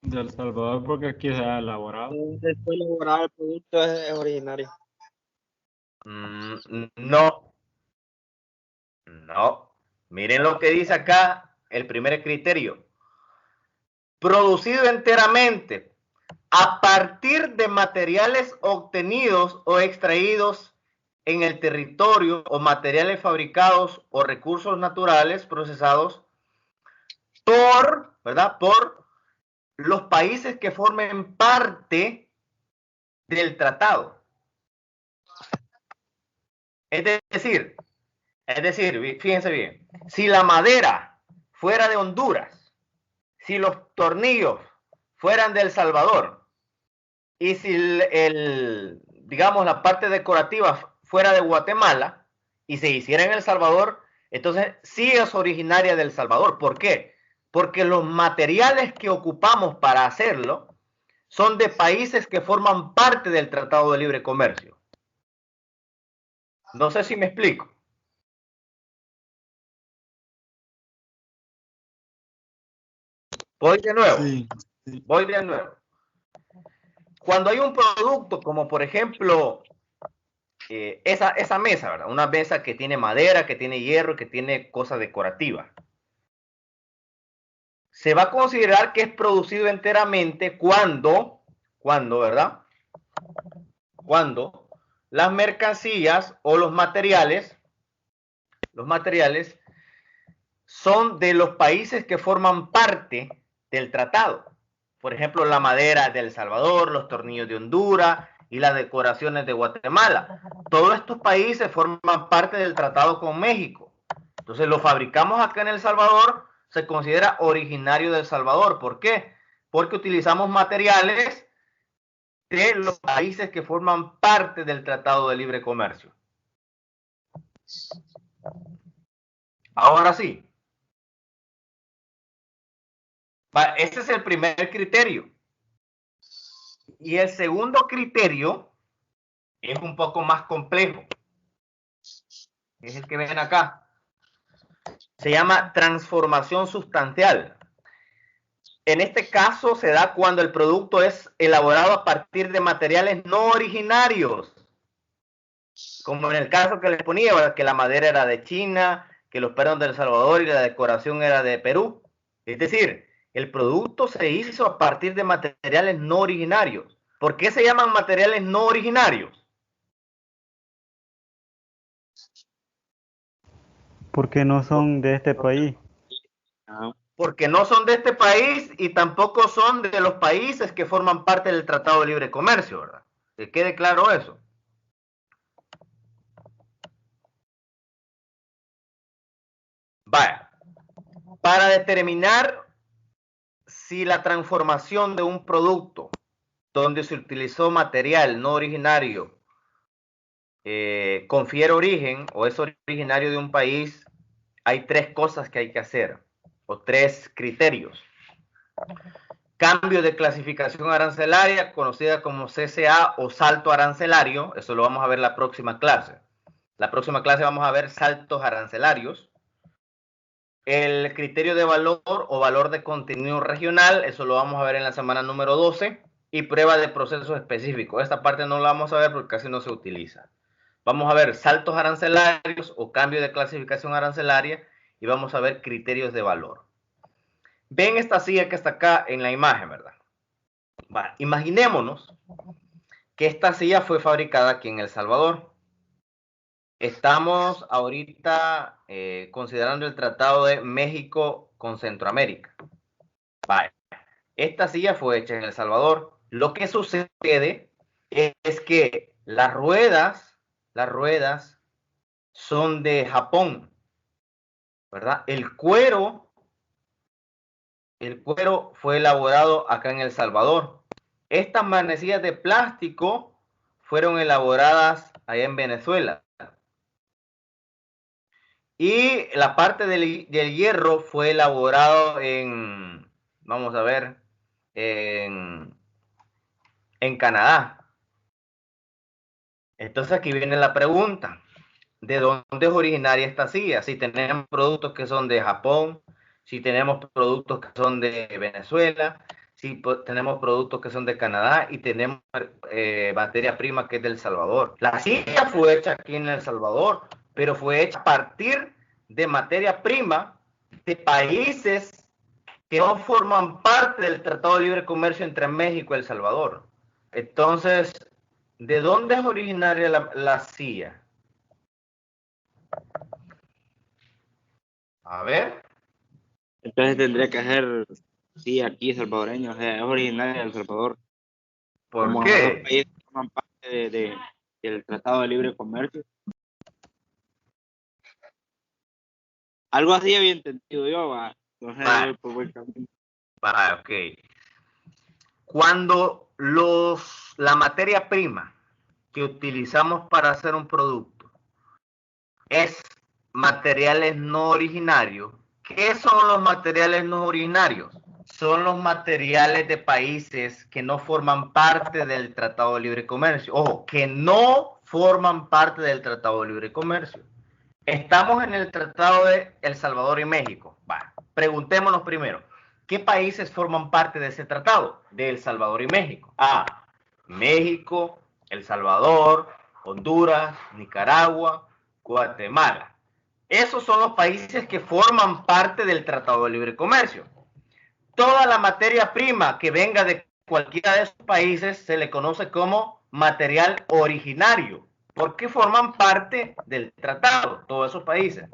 De El Salvador, porque aquí se ha elaborado. Después de elaborar el producto es originario. No. No. Miren lo que dice acá el primer criterio. Producido enteramente a partir de materiales obtenidos o extraídos en el territorio o materiales fabricados o recursos naturales procesados ¿verdad? Por los países que formen parte del tratado. Es decir, fíjense bien, si la madera fuera de Honduras, si los tornillos fueran de El Salvador, y si digamos, la parte decorativa fuera de Guatemala, y se hiciera en El Salvador, entonces sí es originaria de El Salvador. ¿Por qué? Porque los materiales que ocupamos para hacerlo son de países que forman parte del Tratado de Libre Comercio. No sé si me explico. Voy de nuevo. Sí. Voy de nuevo. Cuando hay un producto como por ejemplo esa mesa, ¿verdad? Una mesa que tiene madera, que tiene hierro, que tiene cosas decorativas. Se va a considerar que es producido enteramente cuando, ¿verdad? Cuando las mercancías o los materiales son de los países que forman parte del tratado. Por ejemplo, la madera de El Salvador, los tornillos de Honduras y las decoraciones de Guatemala. Todos estos países forman parte del tratado con México. Entonces, lo fabricamos acá en El Salvador, se considera originario de El Salvador. ¿Por qué? Porque utilizamos materiales de los países que forman parte del Tratado de Libre Comercio. Ahora sí. Ese es el primer criterio. Y el segundo criterio es un poco más complejo. Es el que ven acá. Se llama transformación sustancial. En este caso se da cuando el producto es elaborado a partir de materiales no originarios. Como en el caso que les ponía, que la madera era de China, que los perros de El Salvador y la decoración era de Perú. Es decir, el producto se hizo a partir de materiales no originarios. ¿Por qué se llaman materiales no originarios? Porque no son de este país. Porque no son de este país y tampoco son de los países que forman parte del Tratado de Libre Comercio, ¿verdad? Que quede claro eso. Vaya, para determinar si la transformación de un producto donde se utilizó material no originario confiere origen o es originario de un país, hay tres cosas que hay que hacer, o tres criterios. Cambio de clasificación arancelaria, conocida como CCA o salto arancelario, eso lo vamos a ver la próxima clase. La próxima clase vamos a ver saltos arancelarios. El criterio de valor o valor de contenido regional, eso lo vamos a ver en la semana número 12. Y prueba de procesos específicos. Esta parte no la vamos a ver porque casi no se utiliza. Vamos a ver saltos arancelarios o cambio de clasificación arancelaria y vamos a ver criterios de valor. Ven esta silla que está acá en la imagen, ¿verdad? Vale, imaginémonos que esta silla fue fabricada aquí en El Salvador. Estamos ahorita considerando el Tratado de México con Centroamérica. Vale. Esta silla fue hecha en El Salvador. Lo que sucede es que las ruedas son de Japón, ¿verdad? El cuero fue elaborado acá en El Salvador. Estas manecillas de plástico fueron elaboradas allá en Venezuela. Y la parte del hierro fue elaborado vamos a ver, en Canadá. Entonces aquí viene la pregunta. ¿De dónde es originaria esta silla? Si tenemos productos que son de Japón, si tenemos productos que son de Venezuela, si tenemos productos que son de Canadá y tenemos materia prima que es de El Salvador. La silla fue hecha aquí en El Salvador, pero fue hecha a partir de materia prima de países que no forman parte del Tratado de Libre Comercio entre México y El Salvador. Entonces, ¿de dónde es originaria la CIA? A ver. Entonces tendría que ser, sí, aquí salvadoreño, o sea, es originario de El Salvador. ¿Por Como qué? esos países que forman parte del Tratado de Libre Comercio. Algo así había entendido yo, va. Entonces voy por buen camino. Ok. Cuando la materia prima que utilizamos para hacer un producto es materiales no originarios, ¿qué son los materiales no originarios? Son los materiales de países que no forman parte del Tratado de Libre Comercio. Ojo, que no forman parte del Tratado de Libre Comercio. Estamos en el Tratado de El Salvador y México. Preguntémonos primero, ¿qué países forman parte de ese tratado? De El Salvador y México. México, El Salvador, Honduras, Nicaragua, Guatemala. Esos son los países que forman parte del Tratado de Libre Comercio. Toda la materia prima que venga de cualquiera de esos países se le conoce como material originario, porque forman parte del tratado, todos esos países.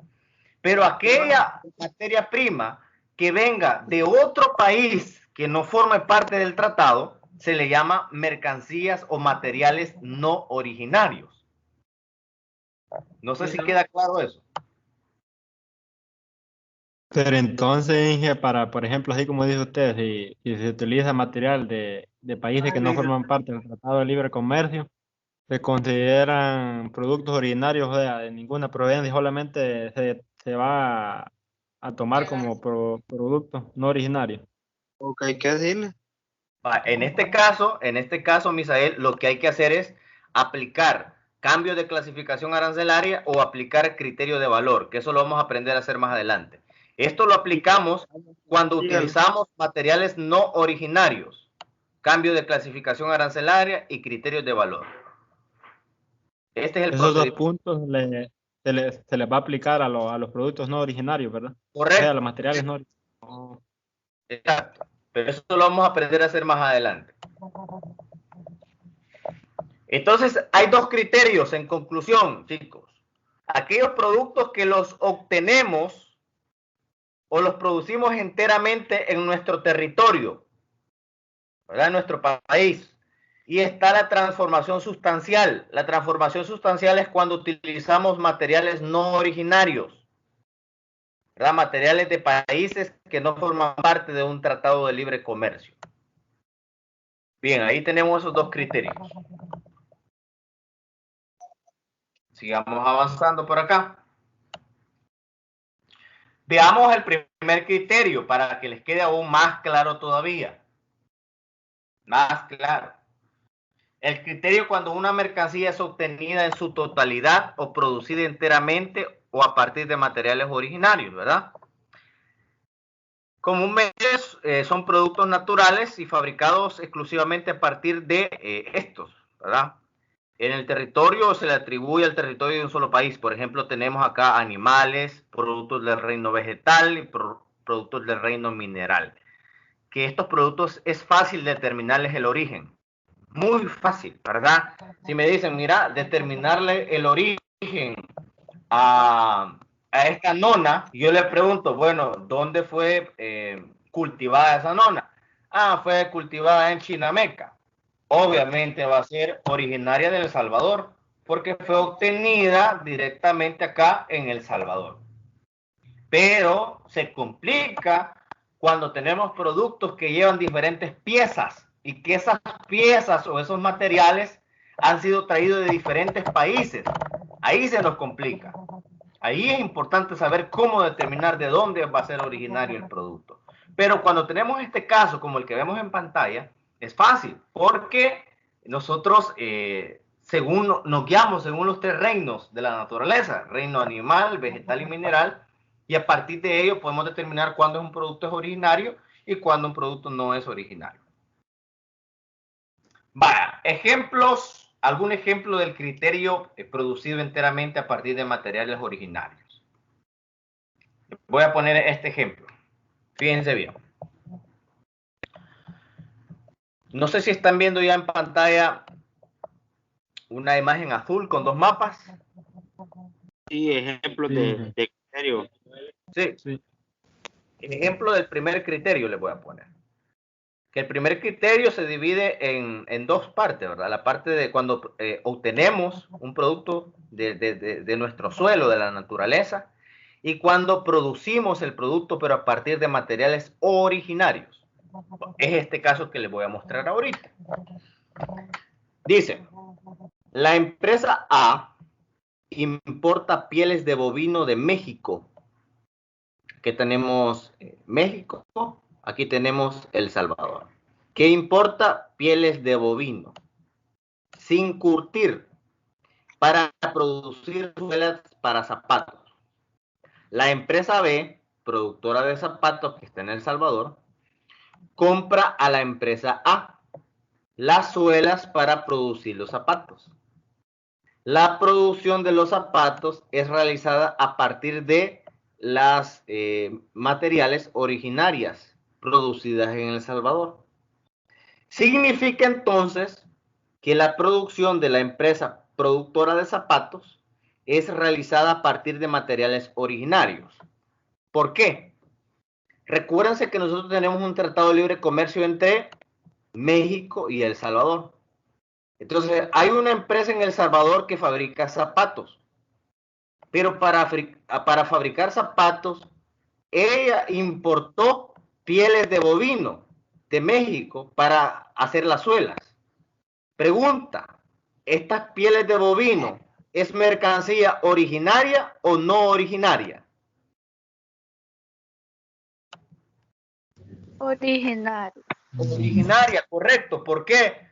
Pero aquella materia prima que venga de otro país que no forme parte del tratado, se le llama mercancías o materiales no originarios. No sé si queda claro eso. Pero entonces, Inge, por ejemplo, así como dice usted, si se utiliza material de países que no forman parte del Tratado de Libre Comercio, se consideran productos originarios, o sea, de ninguna proveniencia, solamente se va a tomar como producto no originario. Ok, hay que decirle. En este caso, Misael, lo que hay que hacer es aplicar cambio de clasificación arancelaria o aplicar criterio de valor, que eso lo vamos a aprender a hacer más adelante. Esto lo aplicamos cuando utilizamos materiales no originarios, cambio de clasificación arancelaria y criterios de valor. Este es el Esos dos procedimiento. puntos se les va a aplicar a los productos no originarios, ¿verdad? Correcto. O sea, a los materiales no originarios. Exacto. Pero eso lo vamos a aprender a hacer más adelante. Entonces, hay dos criterios en conclusión, chicos. Aquellos productos que los obtenemos o los producimos enteramente en nuestro territorio, ¿verdad? En nuestro país. Y está la transformación sustancial. La transformación sustancial es cuando utilizamos materiales no originarios, ¿verdad? Materiales de países que no forman parte de un tratado de libre comercio. Bien, ahí tenemos esos dos criterios. Sigamos avanzando por acá. Veamos el primer criterio para que les quede aún más claro todavía. Más claro. El criterio cuando una mercancía es obtenida en su totalidad o producida enteramente o a partir de materiales originarios, ¿verdad? Comúnmente son productos naturales y fabricados exclusivamente a partir de estos, ¿verdad? En el territorio se le atribuye al territorio de un solo país. Por ejemplo, tenemos acá animales, productos del reino vegetal y productos del reino mineral. Que estos productos es fácil determinarles el origen. Muy fácil, ¿verdad? Si me dicen, mira, determinarle el origen a esta nona, yo le pregunto, bueno, ¿dónde fue cultivada esa nona? Fue cultivada en Chinameca. Obviamente va a ser originaria de El Salvador, porque fue obtenida directamente acá en El Salvador. Pero se complica cuando tenemos productos que llevan diferentes piezas y que esas piezas o esos materiales han sido traídos de diferentes países. Ahí se nos complica. Ahí es importante saber cómo determinar de dónde va a ser originario el producto. Pero cuando tenemos este caso, como el que vemos en pantalla, es fácil, porque nosotros nos guiamos según los tres reinos de la naturaleza, reino animal, vegetal y mineral, y a partir de ello podemos determinar cuándo un producto es originario y cuándo un producto no es originario. Ejemplos, algún ejemplo del criterio producido enteramente a partir de materiales originarios. Voy a poner este ejemplo. Fíjense bien. No sé si están viendo ya en pantalla una imagen azul con dos mapas. Sí, ejemplos Sí, de criterio. Sí. sí. Ejemplo del primer criterio les voy a poner. Que el primer criterio se divide en dos partes, ¿verdad? La parte de cuando obtenemos un producto de nuestro suelo, de la naturaleza, y cuando producimos el producto, pero a partir de materiales originarios. Es este caso que les voy a mostrar ahorita. Dice, la empresa A importa pieles de bovino de México. Que tenemos México, aquí tenemos El Salvador. ¿Qué importa? Pieles de bovino, sin curtir, para producir suelas para zapatos. La empresa B, productora de zapatos que está en El Salvador, compra a la empresa A las suelas para producir los zapatos. La producción de los zapatos es realizada a partir de las materiales originarias producidas en El Salvador. Significa entonces que la producción de la empresa productora de zapatos es realizada a partir de materiales originarios. ¿Por qué? Recuérdense que nosotros tenemos un tratado de libre comercio entre México y El Salvador. Entonces, hay una empresa en El Salvador que fabrica zapatos, pero para fabricar zapatos, ella importó pieles de bovino de México para hacer las suelas. Pregunta, ¿estas pieles de bovino es mercancía originaria o no originaria? Originario. Originaria, correcto. ¿Por qué?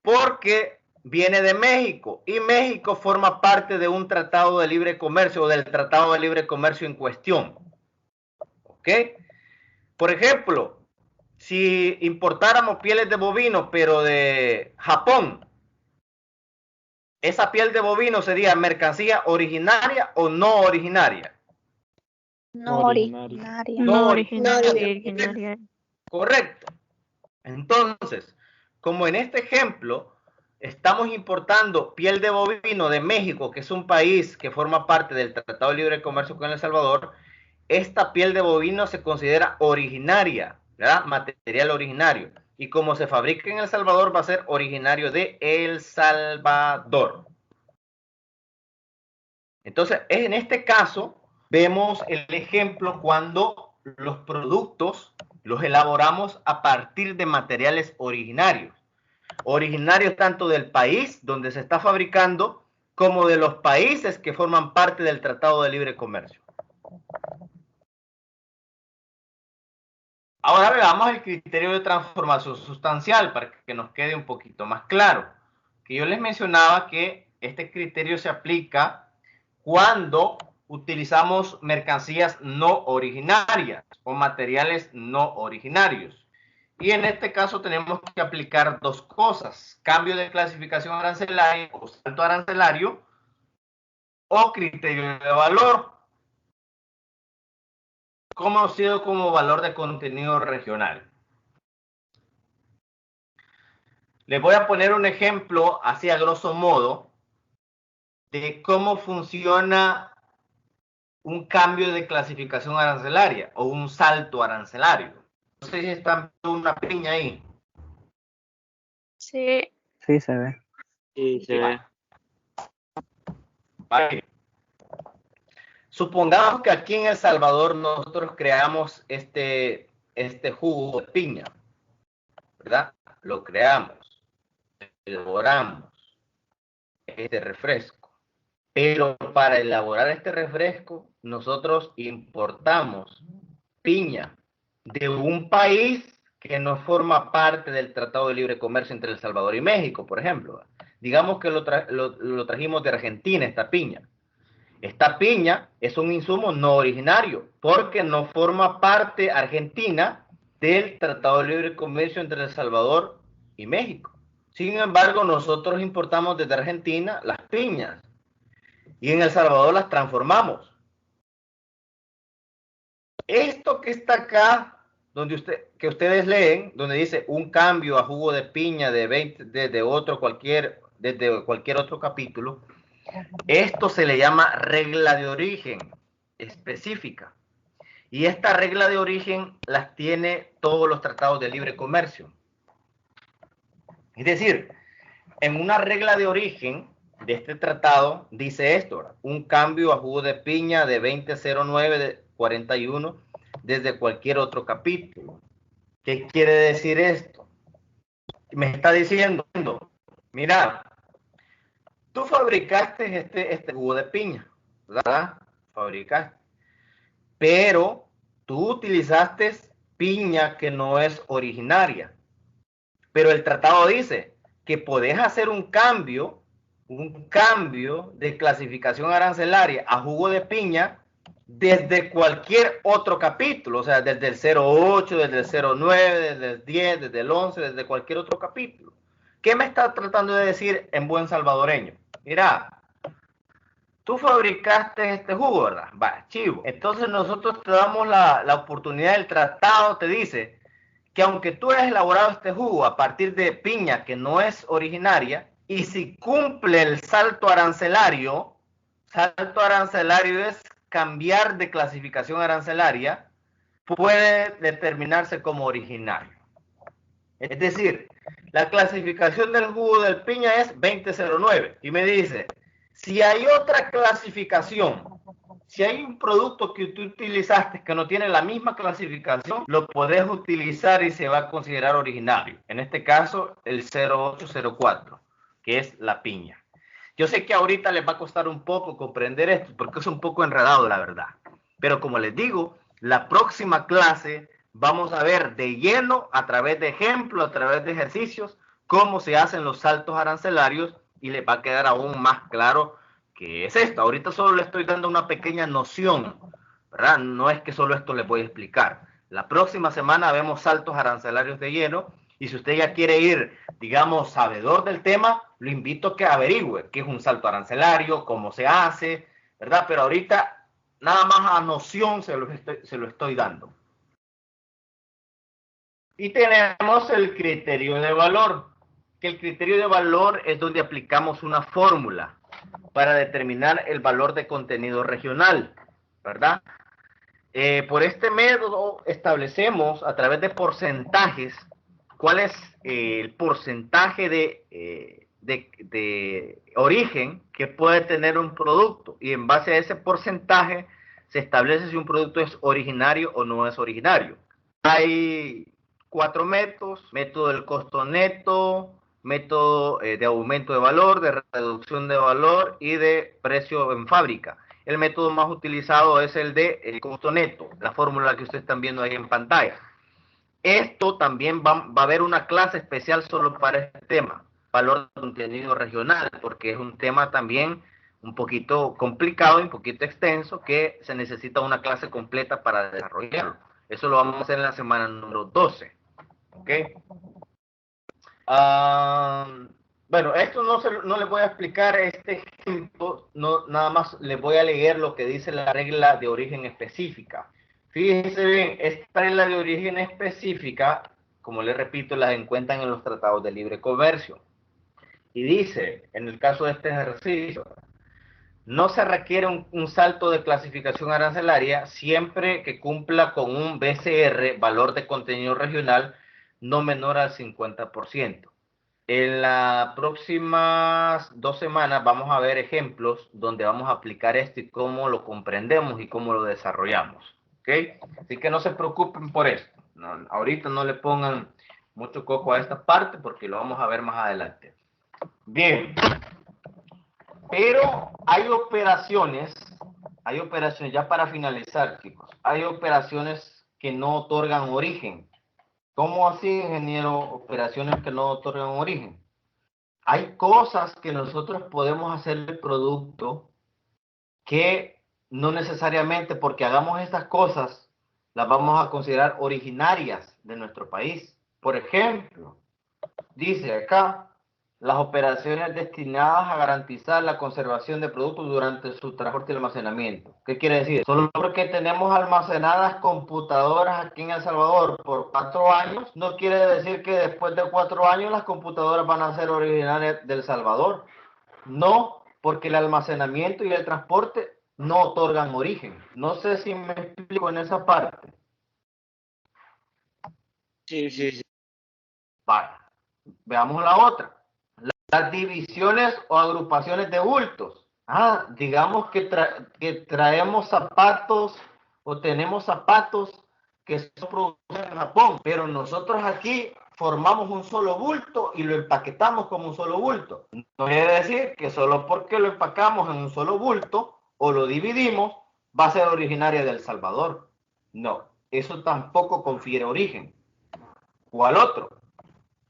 Porque viene de México y México forma parte de un tratado de libre comercio o del tratado de libre comercio en cuestión. ¿Ok? Por ejemplo, si importáramos pieles de bovino, pero de Japón, ¿esa piel de bovino sería mercancía originaria o no originaria? No Originario. originaria. No originaria. originaria. Correcto. Entonces, como en este ejemplo, estamos importando piel de bovino de México, que es un país que forma parte del Tratado de Libre Comercio con El Salvador, esta piel de bovino se considera originaria, ¿verdad? Material originario. Y como se fabrica en El Salvador, va a ser originario de El Salvador. Entonces, en este caso, vemos el ejemplo cuando los productos los elaboramos a partir de materiales originarios. Originarios tanto del país donde se está fabricando como de los países que forman parte del Tratado de Libre Comercio. Ahora veamos el criterio de transformación sustancial para que nos quede un poquito más claro. Que yo les mencionaba que este criterio se aplica cuando utilizamos mercancías no originarias o materiales no originarios. Y en este caso tenemos que aplicar dos cosas: cambio de clasificación arancelaria o salto arancelario o criterio de valor, conocido como valor de contenido regional. Les voy a poner un ejemplo así a grosso modo de cómo funciona un cambio de clasificación arancelaria o un salto arancelario. No sé si están viendo una piña ahí. Sí. Sí, se ve. Sí, se ve. Vale. Supongamos que aquí en El Salvador nosotros creamos este jugo de piña, ¿verdad? Lo creamos, elaboramos este refresco. Pero para elaborar este refresco, nosotros importamos piña de un país que no forma parte del Tratado de Libre Comercio entre El Salvador y México, por ejemplo. Digamos que lo trajimos de Argentina, esta piña. Esta piña es un insumo no originario, porque no forma parte Argentina del Tratado de Libre Comercio entre El Salvador y México. Sin embargo, nosotros importamos desde Argentina las piñas y en El Salvador las transformamos. Esto que está acá que ustedes leen, donde dice un cambio a jugo de piña de 20, desde cualquier otro capítulo, esto se le llama regla de origen específica. Y esta regla de origen las tiene todos los tratados de libre comercio. Es decir, en una regla de origen de este tratado dice esto, ¿verdad? Un cambio a jugo de piña de 2009 de 41 desde cualquier otro capítulo. ¿Qué quiere decir esto? Me está diciendo, mira, tú fabricaste este jugo de piña, ¿verdad? Fabricaste. Pero tú utilizaste piña que no es originaria. Pero el tratado dice que podés hacer un cambio de clasificación arancelaria a jugo de piña desde cualquier otro capítulo, o sea, desde el 08, desde el 09, desde el 10, desde el 11, desde cualquier otro capítulo. ¿Qué me está tratando de decir en buen salvadoreño? Mira, tú fabricaste este jugo, ¿verdad? Va, chivo. Entonces nosotros te damos la oportunidad, el tratado te dice que aunque tú hayas elaborado este jugo a partir de piña que no es originaria, y si cumple el salto arancelario es cambiar de clasificación arancelaria, puede determinarse como originario. Es decir, la clasificación del jugo de piña es 2009. Y me dice, si hay otra clasificación, si hay un producto que tú utilizaste que no tiene la misma clasificación, lo podés utilizar y se va a considerar originario. En este caso, el 0804, que es la piña. Yo sé que ahorita les va a costar un poco comprender esto, porque es un poco enredado, la verdad. Pero como les digo, la próxima clase vamos a ver de lleno, a través de ejemplos, a través de ejercicios, cómo se hacen los saltos arancelarios y les va a quedar aún más claro qué es esto. Ahorita solo les estoy dando una pequeña noción, ¿verdad? No es que solo esto les voy a explicar. La próxima semana vemos saltos arancelarios de lleno. Y si usted ya quiere ir, digamos, sabedor del tema, lo invito a que averigüe qué es un salto arancelario, cómo se hace, ¿verdad? Pero ahorita nada más a noción se lo estoy dando. Y tenemos el criterio de valor, que el criterio de valor es donde aplicamos una fórmula para determinar el valor de contenido regional, ¿verdad? Por este método establecemos a través de porcentajes cuál es el porcentaje de origen que puede tener un producto, y en base a ese porcentaje se establece si un producto es originario o no es originario. Hay 4 métodos: método del costo neto, método de aumento de valor, de reducción de valor y de precio en fábrica. El método más utilizado es el de el costo neto, la fórmula que ustedes están viendo ahí en pantalla. Esto también va a haber una clase especial solo para este tema, valor de contenido regional, porque es un tema también un poquito complicado y un poquito extenso que se necesita una clase completa para desarrollarlo. Eso lo vamos a hacer en la semana número 12. ¿Ok? Bueno, esto no les voy a explicar este ejemplo, nada más les voy a leer lo que dice la regla de origen específica. Fíjense bien, esta regla de origen específica, como les repito, las encuentran en los tratados de libre comercio. Y dice, en el caso de este ejercicio, no se requiere un salto de clasificación arancelaria siempre que cumpla con un BCR, valor de contenido regional, no menor al 50%. En las próximas 2 semanas vamos a ver ejemplos donde vamos a aplicar esto y cómo lo comprendemos y cómo lo desarrollamos. ¿Okay? Así que no se preocupen por esto. No, ahorita no le pongan mucho coco a esta parte porque lo vamos a ver más adelante. Bien. Pero hay operaciones, ya para finalizar, chicos, hay operaciones que no otorgan origen. ¿Cómo así, ingeniero? Operaciones que no otorgan origen. Hay cosas que nosotros podemos hacer del producto que no necesariamente porque hagamos estas cosas las vamos a considerar originarias de nuestro país. Por ejemplo, dice acá, las operaciones destinadas a garantizar la conservación de productos durante su transporte y almacenamiento. ¿Qué quiere decir? Solo porque tenemos almacenadas computadoras aquí en El Salvador por 4 años, no quiere decir que después de 4 años las computadoras van a ser originarias del Salvador. No, porque el almacenamiento y el transporte no otorgan origen. No sé si me explico en esa parte. Sí. Vale, veamos la otra. Las divisiones o agrupaciones de bultos. Digamos que traemos zapatos o tenemos zapatos que son producidos en Japón, pero nosotros aquí formamos un solo bulto y lo empaquetamos como un solo bulto. No quiere decir que solo porque lo empacamos en un solo bulto o lo dividimos va a ser originaria de El Salvador. No, eso tampoco confiere origen. ¿Cuál otro?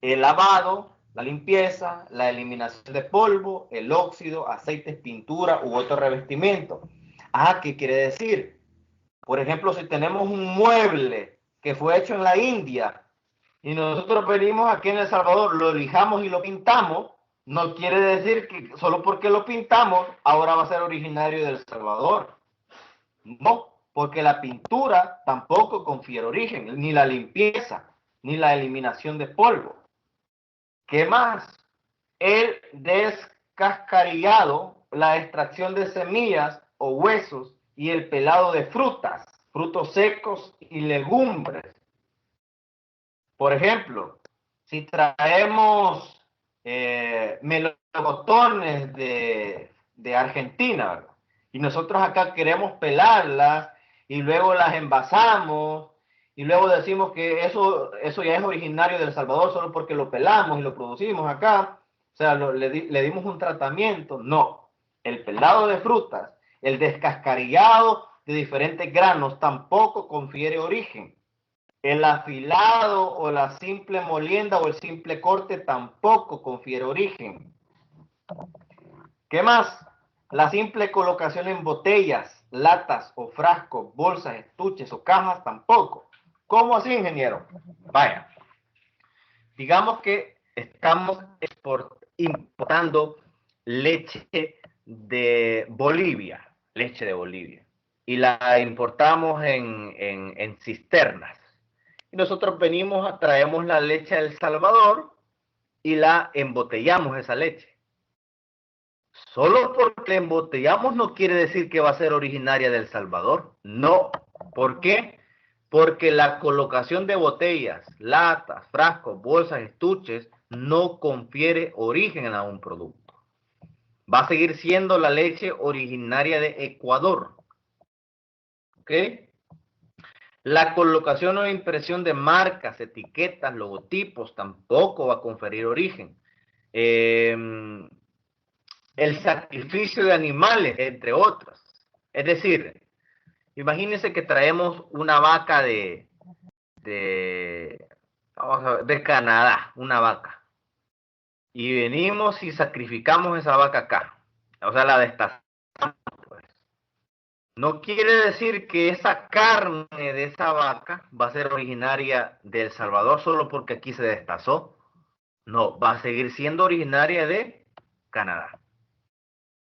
El lavado, la limpieza, la eliminación de polvo, el óxido, aceites, pintura u otro revestimiento. ¿Qué quiere decir? Por ejemplo, si tenemos un mueble que fue hecho en la India y nosotros venimos aquí en El Salvador, lo lijamos y lo pintamos, no quiere decir que solo porque lo pintamos ahora va a ser originario de El Salvador. No, porque la pintura tampoco confiere origen, ni la limpieza, ni la eliminación de polvo. ¿Qué más? El descascarillado, la extracción de semillas o huesos y el pelado de frutas, frutos secos y legumbres. Por ejemplo, si traemos melocotones de Argentina, ¿verdad? Y nosotros acá queremos pelarlas y luego las envasamos y luego decimos que eso ya es originario de El Salvador solo porque lo pelamos y lo producimos acá, o sea, le dimos un tratamiento. No, el pelado de frutas, el descascarillado de diferentes granos tampoco confiere origen. El afilado o la simple molienda o el simple corte tampoco confiere origen. ¿Qué más? La simple colocación en botellas, latas o frascos, bolsas, estuches o cajas tampoco. ¿Cómo así, ingeniero? Vaya, digamos que estamos importando leche de Bolivia, y la importamos en cisternas. Y nosotros traemos la leche de El Salvador y la embotellamos esa leche. Solo porque la embotellamos no quiere decir que va a ser originaria de El Salvador. No. ¿Por qué? Porque la colocación de botellas, latas, frascos, bolsas, estuches no confiere origen a un producto. Va a seguir siendo la leche originaria de Ecuador. ¿Ok? La colocación o impresión de marcas, etiquetas, logotipos tampoco va a conferir origen. El sacrificio de animales, entre otras. Es decir, imagínense que traemos una vaca de Canadá, una vaca. Y venimos y sacrificamos esa vaca acá. O sea, la destazamos. No quiere decir que esa carne de esa vaca va a ser originaria de El Salvador solo porque aquí se destazó. No, va a seguir siendo originaria de Canadá.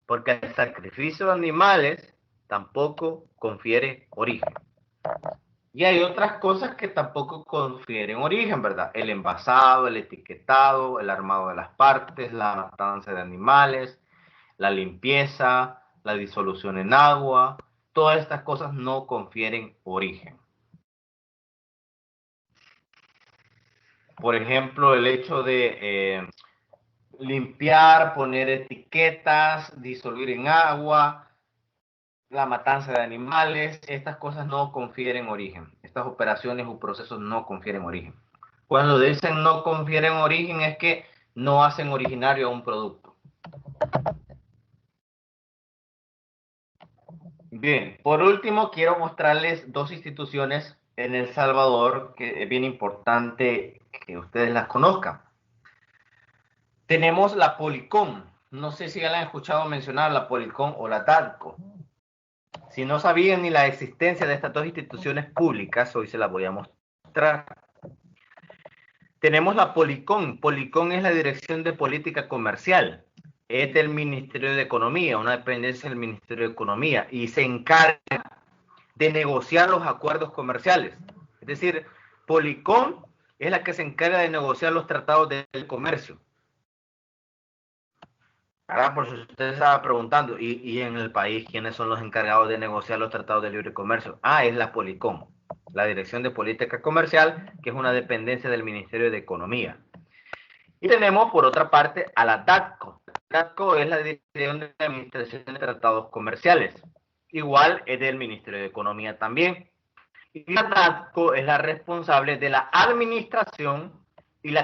Porque el sacrificio de animales tampoco confiere origen. Y hay otras cosas que tampoco confieren origen, ¿verdad? El envasado, el etiquetado, el armado de las partes, la matanza de animales, la limpieza, la disolución en agua. Todas estas cosas no confieren origen. Por ejemplo, el hecho de limpiar, poner etiquetas, disolver en agua, la matanza de animales, estas cosas no confieren origen. Estas operaciones o procesos no confieren origen. Cuando dicen no confieren origen es que no hacen originario a un producto. Bien, por último quiero mostrarles dos instituciones en El Salvador que es bien importante que ustedes las conozcan. Tenemos la Policom. No sé si ya la han escuchado mencionar, la Policom o la TADCO. Si no sabían ni la existencia de estas dos instituciones públicas, hoy se las voy a mostrar. Tenemos la Policom. Policom es la Dirección de Política Comercial. Es del Ministerio de Economía, una dependencia del Ministerio de Economía, y se encarga de negociar los acuerdos comerciales. Es decir, Policom es la que se encarga de negociar los tratados del comercio. Ahora, por si usted estaba preguntando, ¿y en el país quiénes son los encargados de negociar los tratados de libre comercio? Es la Policom, la Dirección de Política Comercial, que es una dependencia del Ministerio de Economía. Y tenemos, por otra parte, a la DATCO. La DATCO es la Dirección de Administración de Tratados Comerciales. Igual es del Ministerio de Economía también. Y la DATCO es la responsable de la administración